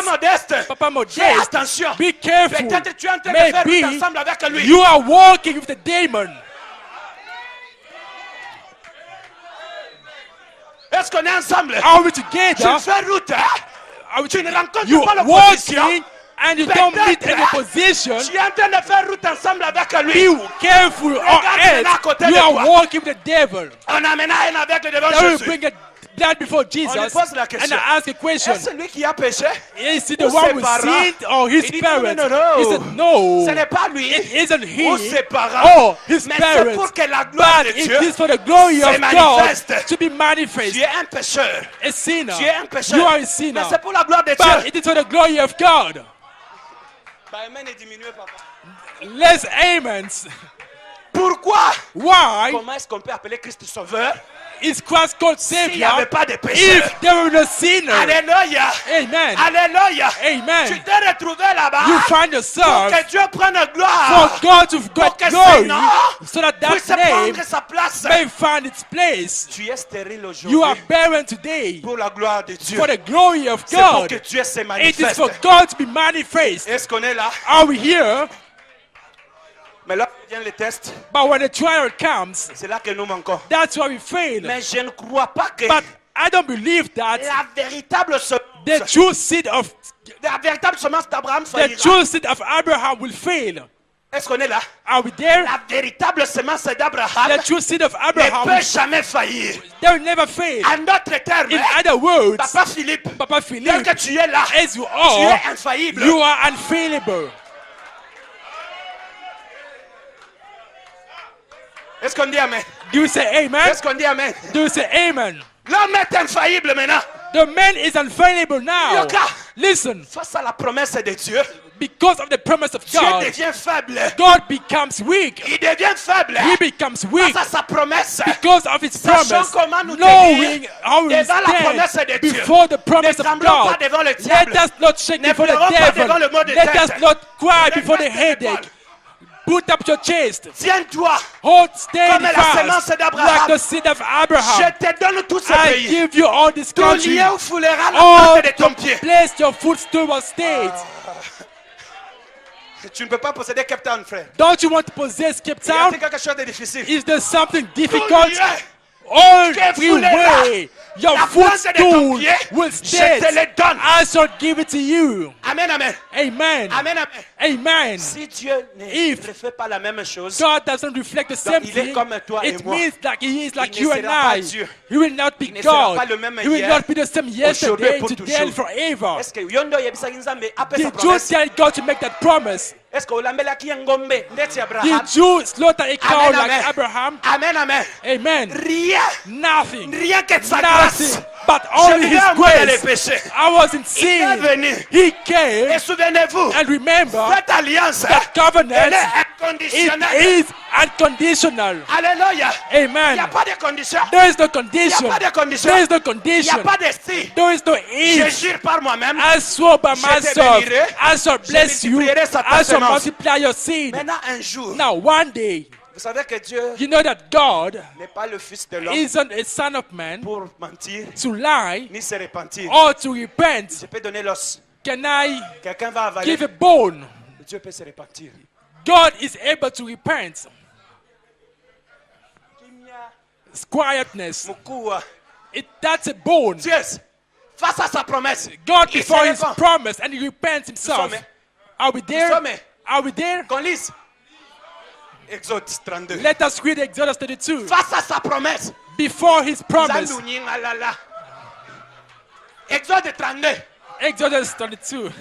demons. modeste, Papa fais Modeste, attention. be careful. Peut-être tu es en train de faire Maybe route ensemble avec lui. you are walking with the demon. Est-ce qu'on est ensemble? Are we Tu together? fais route, hein? Are we Tu ne rencontres you pas l'opposition. walking and you don't meet any opposition. Tu es en train de faire route ensemble avec lui. Be careful or Regarde maintenant à côté else you de are toi. walking with the devil. On amène un avec le devant I will Jésus. bring a that before Jesus lui pose la and question. I ask a question. Est-ce celui qui a péché? Is it the Ou one ses who parents? sinned or his Il dit parents? non, non, non, He non. said no. Ce n'est pas lui. It isn't he Ou ses parents. or his Mais c'est parents. pour que la gloire But de it Dieu is for the glory se of God manifeste. to be manifest. Tu es un pécheur. A sinner. Tu es un pécheur. You are a Mais sinner. c'est pour la gloire de But Dieu. it is for the glory of God. Bah, amen est diminué, papa. Let's amens. Pourquoi? Why Comment est-ce qu'on peut appeler Christ sauveur is Christ called s'il n'y Savior avait pas de pécheur? if there were no sinner? Alléluia. Amen. Alléluia. Amen. Tu t'es retrouvé là-bas You find pour yourself que Dieu prenne for gloire. God to Pour get que glory ce nom so that puisse that name prendre sa place. may find its place. Tu es stérile You are aujourd'hui barren today pour la gloire de Dieu. for the glory of C'est pour que God. Dieu se It is manifeste. for God to be manifest. Est-ce qu'on est là? Are we here? Mais là vient le test. But when the trial comes, C'est là que nous manquons. that's why we fail. Mais je ne crois pas que But I don't believe that la véritable the semence, true seed of d'Abraham the faillira. true seed of Abraham will fail. Est-ce qu'on est là? Are we there? La véritable semence d'Abraham The true seed of ne Abraham peut jamais faillir. they will never fail. En d'autres termes, In other words, Papa Philippe, Papa tel Philippe, que tu es là, as you tu are, es infaillible. you are unfailable. Est-ce qu'on dit Amen? Do you say amen? Est-ce qu'on dit Amen? Do you say amen? L'homme est infaillible maintenant. The man is unfailable now. Yoka. Listen, Face à la promesse de Dieu, because of the promise of Dieu God, devient faible. God becomes weak. Il devient faible He becomes weak face à sa promesse. because of his Sachant promise, comment nous knowing tenir how we devant la promesse stand de Dieu. before the promise Ne of tremblons pas God. devant le Let diable. us not shake Ne before the pleurons pas devant devil. le mot de Let tête. us not cry Ne before the baisse tes headache. épaules. Put up your chest. Tiens-toi. Hold Comme steady la fast sémence d'Abraham. like the seed of Abraham. Je te donne tous ces I pays. give you all this Ton country. lieu où foulera la All plante de ton pied. place your footstool state. Tu ne peux pas posséder Cape Town, frère. Don't you want to possess Cape Il y a Town? quelque chose de difficile. Is there something Tout difficult? lieu Every way, your la plante de ton footstool pied, will je stand. te le donne. I shall give it to you. Amen, amen. Amen. Amen, amen. Amen. Si Dieu ne If refait pas la même chose, God doesn't reflect the same il est thing, comme toi et it moi. means that He is like Il you ne and sera pas I. Dieu. He will not be Il ne sera God. pas le même He will hier, not be the same yesterday, pour today, and toujours. forever. est-ce que yondo yebisa nzambe ape sa Did you promesse? tell God to make that promise? Est-ce que olambelaki ngombe ndeti Abraham? Did you slaughter a cow Amen, like amen. Abraham? Amen, amen. Amen. Rien, Nothing. rien que de sa grâce. Nothing. But Je only vivais His en moi dans les grace. péchés. I was in Il est sin. venu. He came. Et souvenez-vous, And remember, cette alliance, that covenant, elle est it inconditionnelle. is unconditional. Alléluia. Il n'y a Amen. pas de condition. There is no Il condition. n'y a pas de condition. There is no Il n'y a condition. pas de si. There is no Je if. jure par moi-même. I swear by Je te myself, bénirai. I shall bless you. multiplierai sa I shall semence. multiply your seed. Maintenant, un jour, Now, one day, vous savez que Dieu you know that God n'est pas le fils de l'homme isn't a son of man pour mentir to lie ni se repentir. or to repent. Je peux donner l'os. Can I Quelqu'un va avaler. give a bone? Dieu peut se repentir. God is able to repent. It's quietness. Mukua. That's a bone. Dieu, face à sa promesse, God il se before his répand. promise and he repents himself. sommes- Are we there? sommes- Are we there? Qu'on lise. Exode 32. Let us read Exodus 32. Face à sa promesse. Before his promise. Zandouni ngalala. Exode 32. Exodus 32.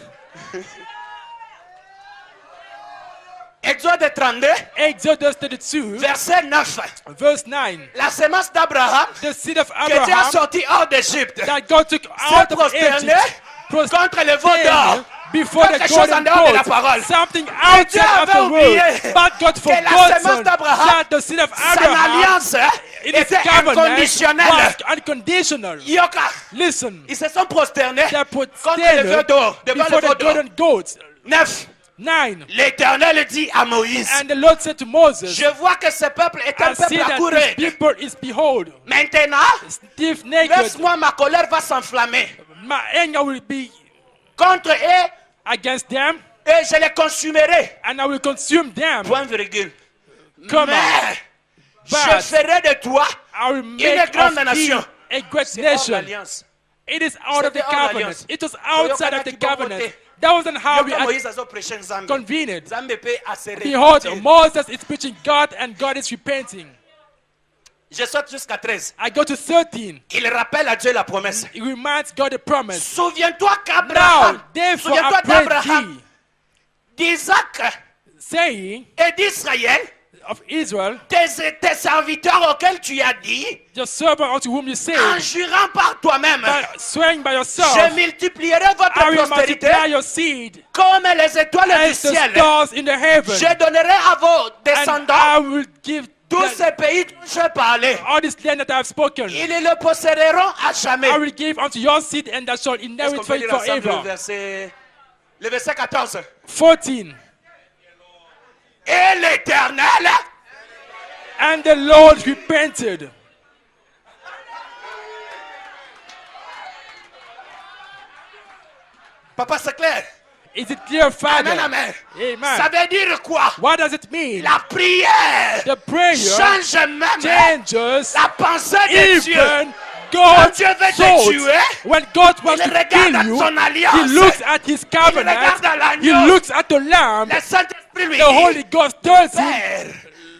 Exode 32, Exodus 32, verset 9. verse 9. La sémence d'Abraham, The seed of qui était Abraham sorti hors d'Égypte, that God took out of prosterné Egypt contre le veau d'or. before the Quelque chose en golden dehors de la goat. parole. Something Dieu outside of avait the word. oublié But God que la forgot sémence d'Abraham, that the seed of Son Abraham, alliance in its était covenant, inconditionnelle. was unconditional. Yoka, Listen, ils se sont prosternés they put contre le veau stand d'or, devant before le veau the d'or. golden goats. 9. 9. L'Éternel dit à Moïse, And the Lord said to Moses, je vois que ce peuple est un I see peuple à that courir. this people is, behold, Maintenant, stiff naked. laisse-moi, ma colère va s'enflammer My anger will be contre eux against them, et je les consumerai. and I will consume them. Point virgule. Come Mais je But ferai de toi I will make grande of thee nation. a great C'est hors nation. l'alliance. It is out of the C'était hors covenant. l'alliance. It was outside of the Yoka covenant. Kibokote. That wasn't how we Yoka had Moïse azo prêcher Nzambe. convened. Nzambe peut assez Behold, repentir. Moses is preaching God, and God is repenting. Je saute jusqu'à 13. I go to 13. Il rappelle à Dieu la promesse. It reminds God the promise. Souviens-toi Now, qu'Abraham, therefore, souviens-toi I pray d'Abraham, d'Isaac saying et d'Israël, of Israel, tes serviteurs auxquels tu as dit, your servant unto whom you say, en jurant par toi-même, by swearing by yourself, je multiplierai votre I will prospérité multiply your seed comme les étoiles du as the ciel. stars in the heaven, Je donnerai à vos and descendants I will give tous ces pays dont j'ai parlé. all this land that I have spoken. Ils le posséderont à jamais. I will give unto your seed, and that shall Est-ce inherit qu'on for peut you lire ensemble forever. le verset 14. 14. Et l'Éternel And the Lord repented. Papa, c'est clair. Is it clear, Father? Amen, amen. Amen. Ça veut dire quoi? What does it mean? La prière The prayer change même changes la pensée de Dieu. even Quand God's Dieu veut te thoughts. tuer, When God wants il to regarde kill à you, son alliance. He looks at His covenant. regarde à l'agneau. He looks at the lamb. le Saint-Esprit lui The Holy dit, Ghost tells him, Père,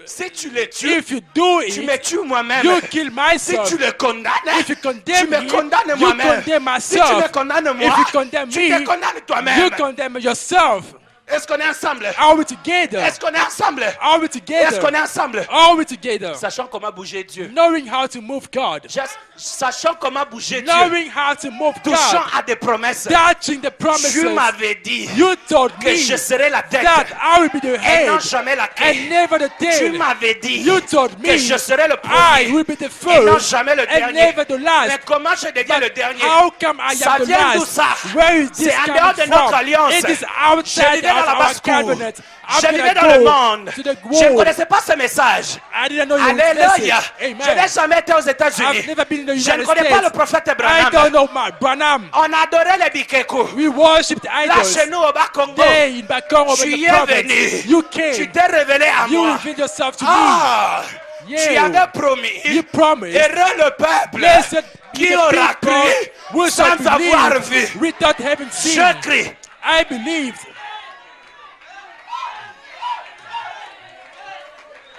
si tu le tues, if you do tu me it, tues moi-même. you kill Si myself. tu le condamnes, If you condemn tu me me, condamnes you moi-même. condemn Si tu me myself. condamnes moi, If you condemn tu me, te condamnes You toi-même. condemn yourself. Est-ce qu'on est ensemble? Are we together? Est-ce qu'on est ensemble? Are we Est-ce together? qu'on est ensemble? Are we together? Sachant comment bouger Dieu. Knowing how to move God. Sachant comment bouger Dieu. Knowing how to move Touchant God. à des promesses. Touching the promises. Tu m'avais dit You told que me je serai la tête that I will be the et non head jamais la and queue. never the Tu tail. m'avais dit You told que me je serai le I premier will be the et non first jamais le and dernier. never the Mais last. comment je deviens le dernier? How come I Ça am the vient d'où last? ça? Where is this C'est en dehors coming de notre from? alliance. It is Je outside vivais dans of la our basse-cour. covenant. How Je can vivais I dans le go monde. to the Je ne world? connaissais pas ce message. I didn't know you were Alléluia. Amen. Je n'ai jamais été aux États-Unis. I've never been in the Je ne United connais States. pas le prophète I Branham. don't know my Branham. On adorait les Bikeku. We worshipped Là, idols. chez nous, au Bas-Congo, There in Bakong over tu the y es prophets. venu. You Tu came. t'es révélé à You moi. revealed yourself to Ah, Yeah. tu avais promis. You promised. Heureux le peuple Blessed be qui the aura people cru who sans shall avoir believe vu. without having seen. Je crie. I believed.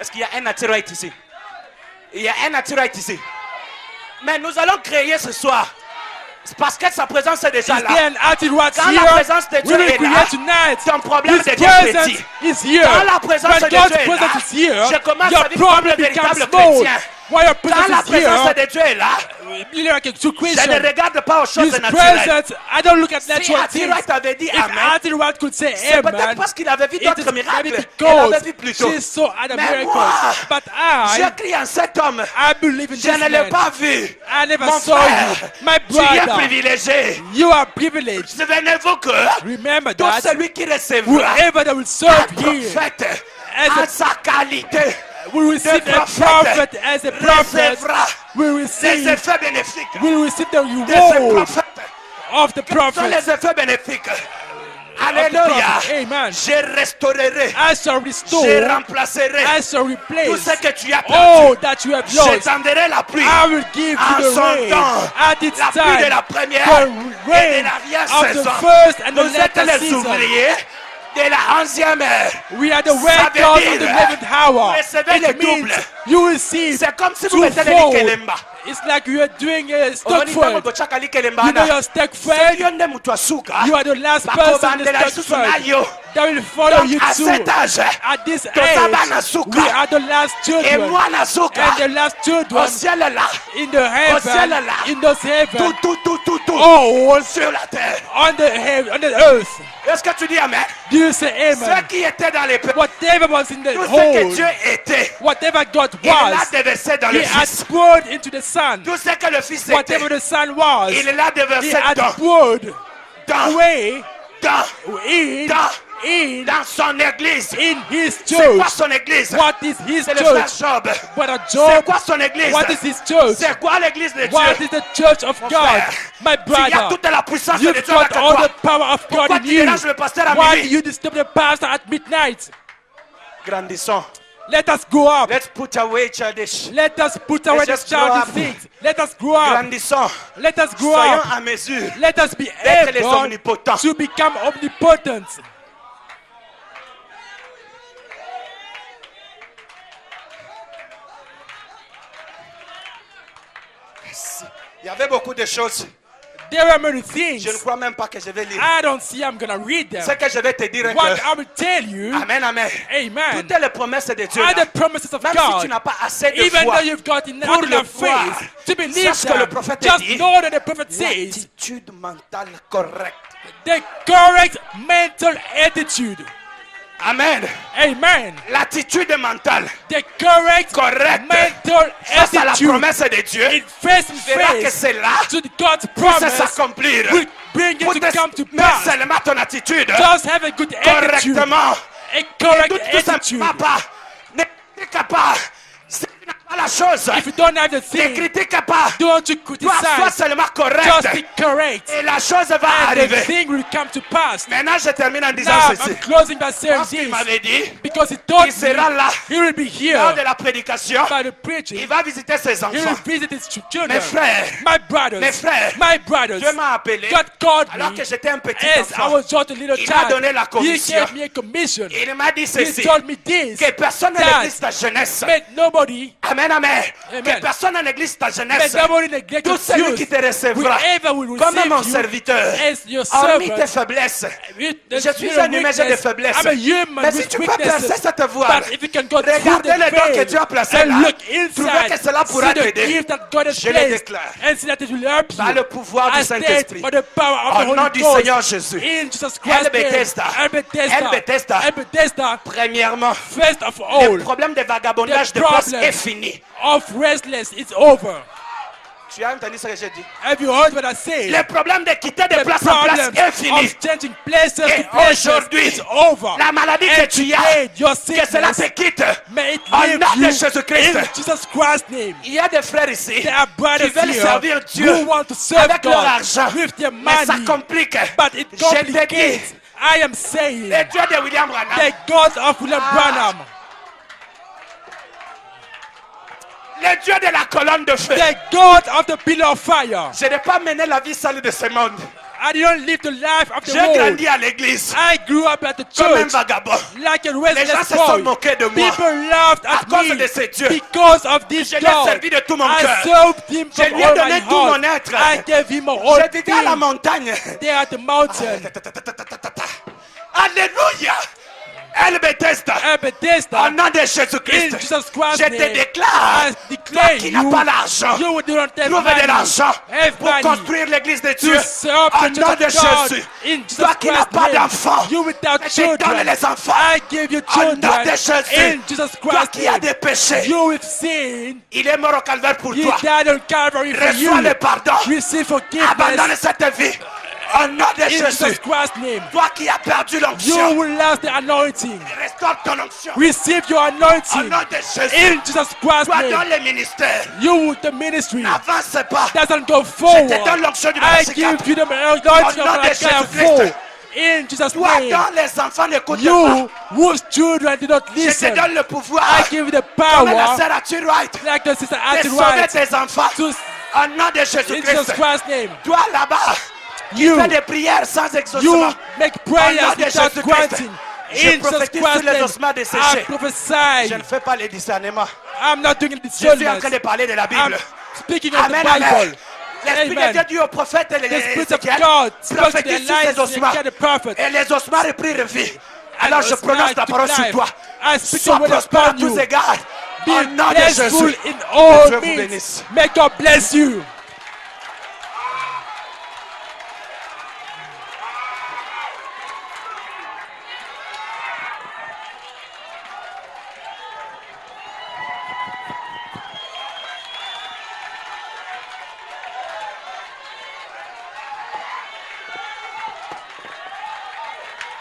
Est-ce qu'il y a un naturel ici? Il y a un naturel ici. Mais nous allons créer ce soir. C'est parce que sa présence est déjà Is là. there an attitude Quand la here? présence de We Dieu will est là, create tonight. ton problème His devient presence petit. is here. Quand la présence When de God's Dieu est là, presence is here, je commence your à vivre comme problem le véritable becomes small. chrétien. While your Quand la presence is présence here, de Dieu est là, you like a true je Christian. ne regarde pas aux choses His naturelles. presence, I don't look at Si natural things. Attila t'avait dit If Amen, Attila could say c'est peut-être amen, parce qu'il avait vu it d'autres is maybe miracles. Il avait because vu plus tôt. she saw other Mais miracles. moi, But je I crie en cet homme. believe in Je this ne l'ai man. pas vu. I never Mon saw frère, you. My tu es brother, privilégié. you are privileged. Souvenez-vous que Remember tout that celui qui recevra whoever that will un serve him prophète as en a- sa qualité will receive de a prophet as a prophet, recevra will les receive, effets bénéfiques will receive the de ce reward prophète. of the Quels sont prophet. les effets bénéfiques? prophet. Alléluia. Amen. Je restaurerai. I shall Je restore. remplacerai I shall tout replace ce que tu as all perdu. that you have Je lost. t'enverrai la pluie. I will give En to the son rain temps, at its la pluie de time, la première the et de rain la of the saison. first and the Vous êtes latter les season. ouvriers de la 11e heure. We are the Ça veut workers of the dire, 11th hour. vous recevez le It means double. you receive C'est comme si vous mettez les twofold. Kelemba. It's like you are doing a stock Omoni ntango fund. totyaka likelemba You know wana. your stock Soki yo fund. nde moto asuka, You are the last person in bakobandela the lisusu stock na fund yo. that will follow Donc you à too. cet âge, At this toza bana age, suka. we are the last et children. mwana suka And the last au children ciel là, in the heaven, ciel là. in those heaven, tout all sur la terre. on the heaven, on the earth. Est-ce que tu dis amen? Do you say Ceux amen? qui étaient dans les peuples, Whatever was in the tout ce que hole, Dieu était, whatever God il l'a was, déversé dans He le had Fils. poured into the Son. Tout ce que le Fils était, Whatever the Son was, il l'a He déversé had dans, poured dans, away dans, in dans son église. in His C'est quoi church. son église? What is His C'est le frère church? Job. Brother C'est Job, quoi son église? what is His church? C'est quoi l'église de What Dieu? is the church of Mon God? frère, My tu as brother, toute la puissance de you've Dieu avec got all toi. the power of God Pourquoi in tu you. déranges le pasteur à Why do minuit? you disturb the pastor at midnight? Grandissons. Let us grow up. Let's put away childish. Let us put away the just grow childish up. things. Let us grow up. Grandissons. Let us grow Soyons up. à mesure Let us be d'être les able omnipotents. to become omnipotent. Il y avait beaucoup de choses. There are many things. Je ne crois même pas que je vais lire. I don't see I'm gonna read them. Ce que je vais te dire est What que, I will tell you, amen, amen. amen, Toutes les promesses de Dieu, are là, the promises of même si tu God. n'as pas assez de Even foi, though you've got pour enough le voir, faith to believe sache que le them, prophète just dit, know that the prophet says l'attitude mentale correcte. the correct mental attitude. Amen. Amen. L'attitude mentale The correct correcte mental face à la attitude promesse de Dieu in face verra que face c'est là to God's pour promise s'accomplir. will bring it Pour to come to mais pass. seulement ton attitude Just have a good attitude. correctement. A Et correct tout attitude. simplement pas. Ne critique pas. Si tu n'as pas la chose, If you don't have the ne thing, critique pas. don't you Toi, sois criticize. seulement Just correct. be correct. Et la chose va And the arriver. thing will come to pass. Maintenant, je termine en disant Now, ceci. I'm closing by saying Parce qu'il this. m'avait dit, Because he told il sera me là he will be here lors de la prédication. by the preaching. Il va visiter ses He will enfants. visit his children. Mes frères, My brothers. mes frères, My brothers. Dieu m'a appelé God called alors me que j'étais un petit as I enfant. was just a little Il m'a donné la child. He commission. gave me a commission. Il m'a dit He ceci, told me this. que personne ne that néglige ta jeunesse. May nobody, Amen, amen. Amen. Que personne ne néglige ta may jeunesse. nobody neglect Tout your celui qui youth. te recevra Whoever will comme receive mon you serviteur, as your hormis tes servant. faiblesses. Je suis You're a un humain, j'ai des weakness. faiblesses. I'm a human Mais si with tu peux percer weaknesses. cette voie, But if you can go through regardez the les dons que veil Dieu a placés and là, look trouvez inside, que cela pourra see the t'aider. gift that God has Je le placed, déclare. and see that it will help you. Par le pouvoir du I state Saint-Esprit. by the power of Au the nom Holy du Ghost. Seigneur Jésus. In Jesus Christ's El Bethesda. name. El Bethesda. El Bethesda. El Bethesda. Premièrement, First of all, le problème de vagabondage the de place problem est fini. of restless is over. Tu as entendu ce que j'ai dit? Have you heard what I said? Le problème de quitter de The place en place problem est fini. of changing places to Et places aujourd'hui, is over. la maladie que And tu as, today, your que cela sickness, te quitte. may it Au leave nom de you Jésus-Christ. in Jesus Christ's name. Il y a des frères ici There are qui brothers veulent here servir Dieu who want to serve avec leur God argent. with their Mais ça money, complique. but it Je te dis, complicates. I am saying le Dieu de William Branham, the God of William Branham, le Dieu de la colonne de feu. the God of the pillar of fire. Je n'ai pas mené la vie sale de ce monde. I didn't live the life of the J'ai world. grandi à l'église I grew up at the comme un church vagabond. like a Les gens restless se sont boy. moqués de moi People laughed à at cause me de ces dieux. because of this Je l'ai God. servi de tout mon I cœur. served him Je from lui ai all donné my tout mon heart. être. I gave him my whole J'étais à la thing. montagne. There at the mountain. Alléluia. Elle Bethesda. At Bethesda. Au nom de In Jésus-Christ. Jesus Christ's Je te name. déclare. I Toi declare qui n'as pas l'argent. you will not have Trouve de money. l'argent Have pour money construire l'église de Dieu. to serve Au the nom de church of God. Jésus. In Jesus Toi qui n'as Christ's pas name. d'enfants. You without Je te donne children. les enfants. I give you Au nom children. de Jésus. In Jesus Toi Christ's qui as name. des péchés. You with sin. Il est mort au calvaire pour He toi. died on Calvary for you. Reçois le pardon. Receive forgiveness. Abandonne cette vie. Au nom de In Jésus. Jesus Christ's name. Toi qui as perdu You l'onction. will lose the anointing. Restaure ton onction. Receive your Au anointing. nom de Jésus. In Jesus Christ's Toi dans name. les ministères. You with the ministry N'avance pas. doesn't go Je te forward. donne l'onction du I Malachi give 4. you the anointing Au of nom de Malachi Jésus-Christ. 4. In Jesus' Toi name. dans les enfants n'écoute pas. You whose children did not Je te listen. donne le pouvoir. I give you the Comme la power, sœur a tué Wright. like the sister De Attie sauver Wright, tes enfants. to Au nom de in Jesus Jésus-Christ. Christ's name. Toi là-bas. You, Fais des prières sans you exaucement. make Au nom prayers de without Jésus-Christ. granting. Je In Jesus prophétise sur Christ's les name, ossements I desséchés. prophesy. Je ne fais pas les discernements. I'm not doing Je suis en discernment. train de parler de la I'm Bible. speaking of the Amen, amen. Bible. L'Esprit de Amen. Dieu dit au prophète The Spirit of Ézéchiel, God spoke to the prophétise sur ces Elijah ossements. and the prophet. Et les ossements reprirent vie. Alors je And prononce la to parole sur life. toi. I speak the Sois word prospère à upon tous you. égards. Be Au nom de blessful Jésus. in Que all Dieu vous means. bénisse. May God bless you.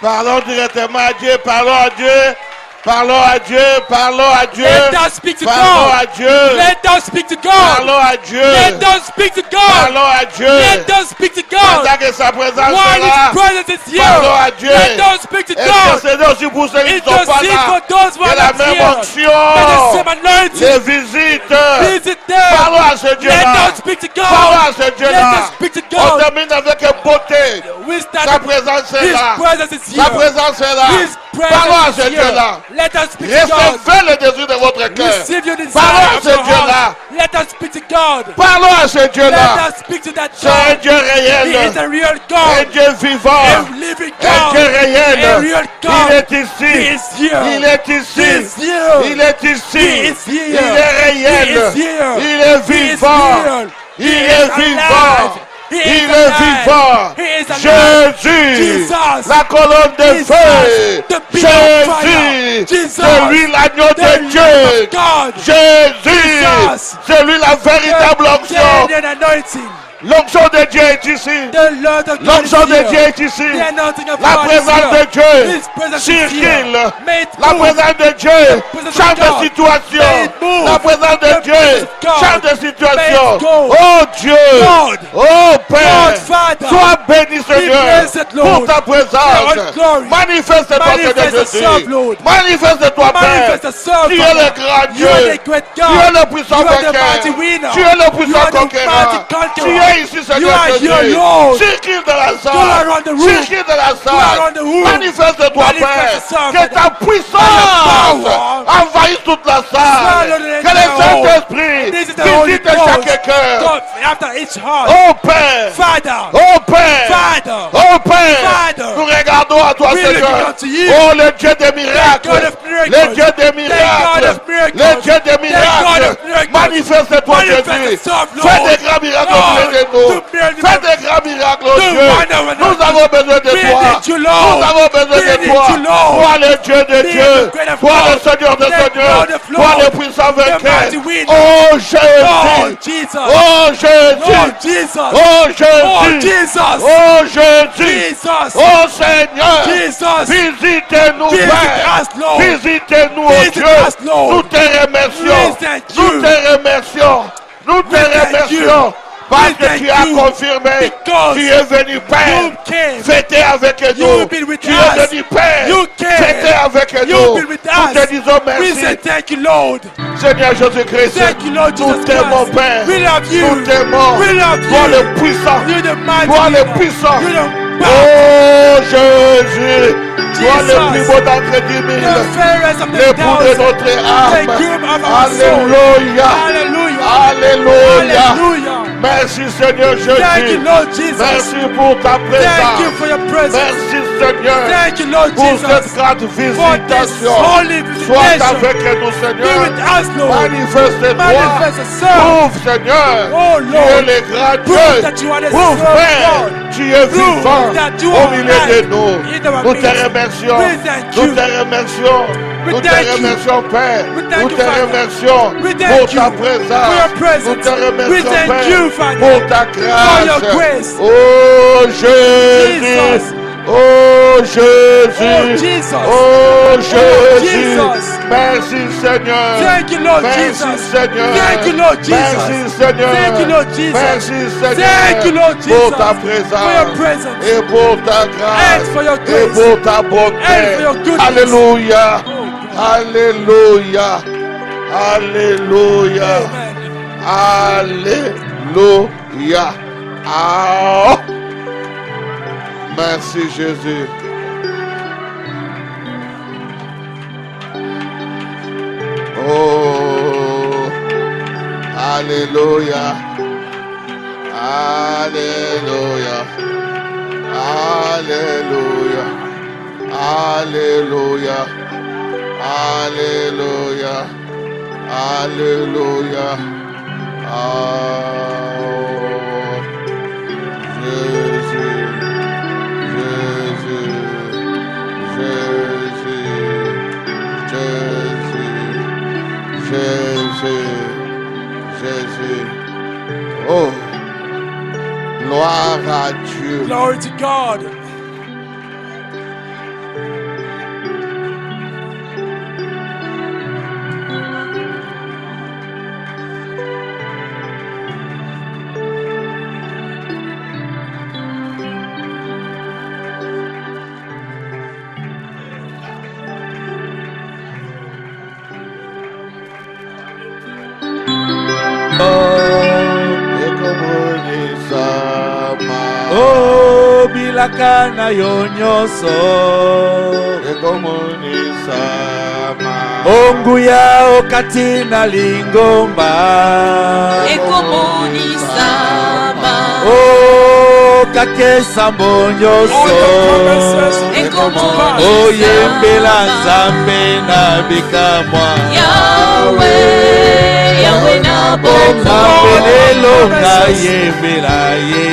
Parlons directement à Dieu, parlons à Dieu, parlons à Dieu, parlons à Dieu. Let us speak to Parlons à God. Dieu. Let us speak to God. Parlons à Dieu. Let us speak to God. Parlons à Dieu. Let us speak to God. Pendant que sa présence While est là. His presence is here, Parlons à Dieu. let us speak to God. Intercédez aussi pour ceux qui ne sont pas Intercede là. for those who Que are la not même here. May the onction same anointing les visite. visit them. Parlons à ce Let Dieu-là. us speak to Parlons à God. ce Let Dieu-là. us speak to On God. termine avec beauté. We Sa start. présence est His là. presence is Sa here. présence est là. His Parlons à presence ce is here. Dieu-là. Let us speak to God. Recevez le désir de votre cœur. Receive your desire Parlons à of ce your Dieu-là. heart. Let us speak to God. Parlons à ce Let Dieu-là. us speak to that C'est un God. Dieu He is réel. a real Un God. Dieu vivant. A living Un God. Dieu A réel. real Il God. est He ici. is here. Il est He ici. is here. Il est ici. He is here. Il est réel. He is here. Il est He is vivant. real. Il He est is vivant. alive. He is Il est alive. vivant. He is alive. Jésus, Jesus. la colonne de Jesus, feu. the pillar of fire. Jésus, Jesus, c'est lui l'agneau the de Lamb Dieu. of God. Jésus, Jesus, c'est lui la véritable onction. The anointing. L'onction de Dieu est ici. The Lord of God is L'onction de here. Dieu est ici. The anointing of La God is présence here. de Dieu His presence is circule. here. May it La move. présence de Dieu presence of change de God. situation. May it move. La présence de The Dieu presence of God. change de situation. May it go. Oh Dieu. God. Oh Père. God, Father. Sois béni Seigneur blessed, Lord. pour ta présence. Your glory. Manifeste-toi Seigneur Manifest yourself, Jésus. Lord. Manifeste-toi Père. Manifest yourself, Tu es Father. le grand You are Dieu. the great Tu es God. le puissant You are the vainqueur. mighty winner. Tu es le You puissant are the conquérant. mighty conqueror. Tu es ici You Seigneur are Jésus. here, Lord. Circule de la You are salle. on the roof. Circule de la You are salle. on the roof. Manifeste-toi Manifest Père. yourself, Que Father. ta puissance power envahisse toute la salle. swallow the Que le entire Saint-Esprit This is the Holy visite Ghost. chaque cœur. God, after each heart. Oh Père. Father. Oh Père. Father. Oh Père. Father. Nous regardons à toi We look Seigneur. unto you. Oh le Dieu des God miracles. of Le Dieu des miracles. Le Dieu des miracles. Manifeste-toi Jésus. Fais des grands miracles au milieu de nous. Fais des grands miracles au Dieu. Nous avons besoin de toi. Nous avons besoin de toi. Toi le Dieu de Dieu. Toi le Seigneur de Seigneur. Toi le puissant vainqueur. Oh Jésus. Oh Jésus. Oh Jésus. Oh Jésus. Oh Seigneur. Visitez-nous, Père. Visitez-nous, oh Dieu. Nous te remercions. Nous te remercions. Nous te remercions. Parce que tu as confirmé, tu es venu Père, fêter avec nous. Tu es venu Père, fêter avec nous. Nous te disons merci. Seigneur Jésus-Christ, nous t'aimons Père. Nous t'aimons. Toi le puissant. Toi le puissant. Oh Jésus. Toi le plus beau d'entre 10 000. L'époux de notre âme. Alléluia. Alléluia. Merci Seigneur Jésus. Merci pour ta présence. Merci Seigneur pour cette grande visitation. Sois avec nous Seigneur. Manifeste-toi. Prouve Seigneur. Tu es le grand Dieu. Prouve Père. Tu es vivant au milieu de nous. Nous te remercions. Nous te remercions. Nous te remercions Père. Nous te remercions pour ta présence. Nous te remercions Père pour ta grâce. Oh Jésus. Oh Jésus. Oh Jésus. Merci Seigneur. Merci Seigneur. Merci Seigneur. Merci Seigneur pour ta présence et pour ta grâce et pour ta bonté. Alléluia. Alléluia. Alléluia. Alléluia. Ah. Merci Jésus. Oh, alléluia. Alléluia. Alléluia. Alléluia. Alléluia. Alléluia. Oh, Jésus. Jésus. Jésus. Jésus. Jésus. Oh, gloire à Dieu. Glory to God. Oh, bilakana yonyoso. Onguya okatina lingomba. Oh, kakesa mbonyoso. Oh, yembela nzambe na bikamwa. Yahweh na bongo. Nzambe lelo na yembela ye.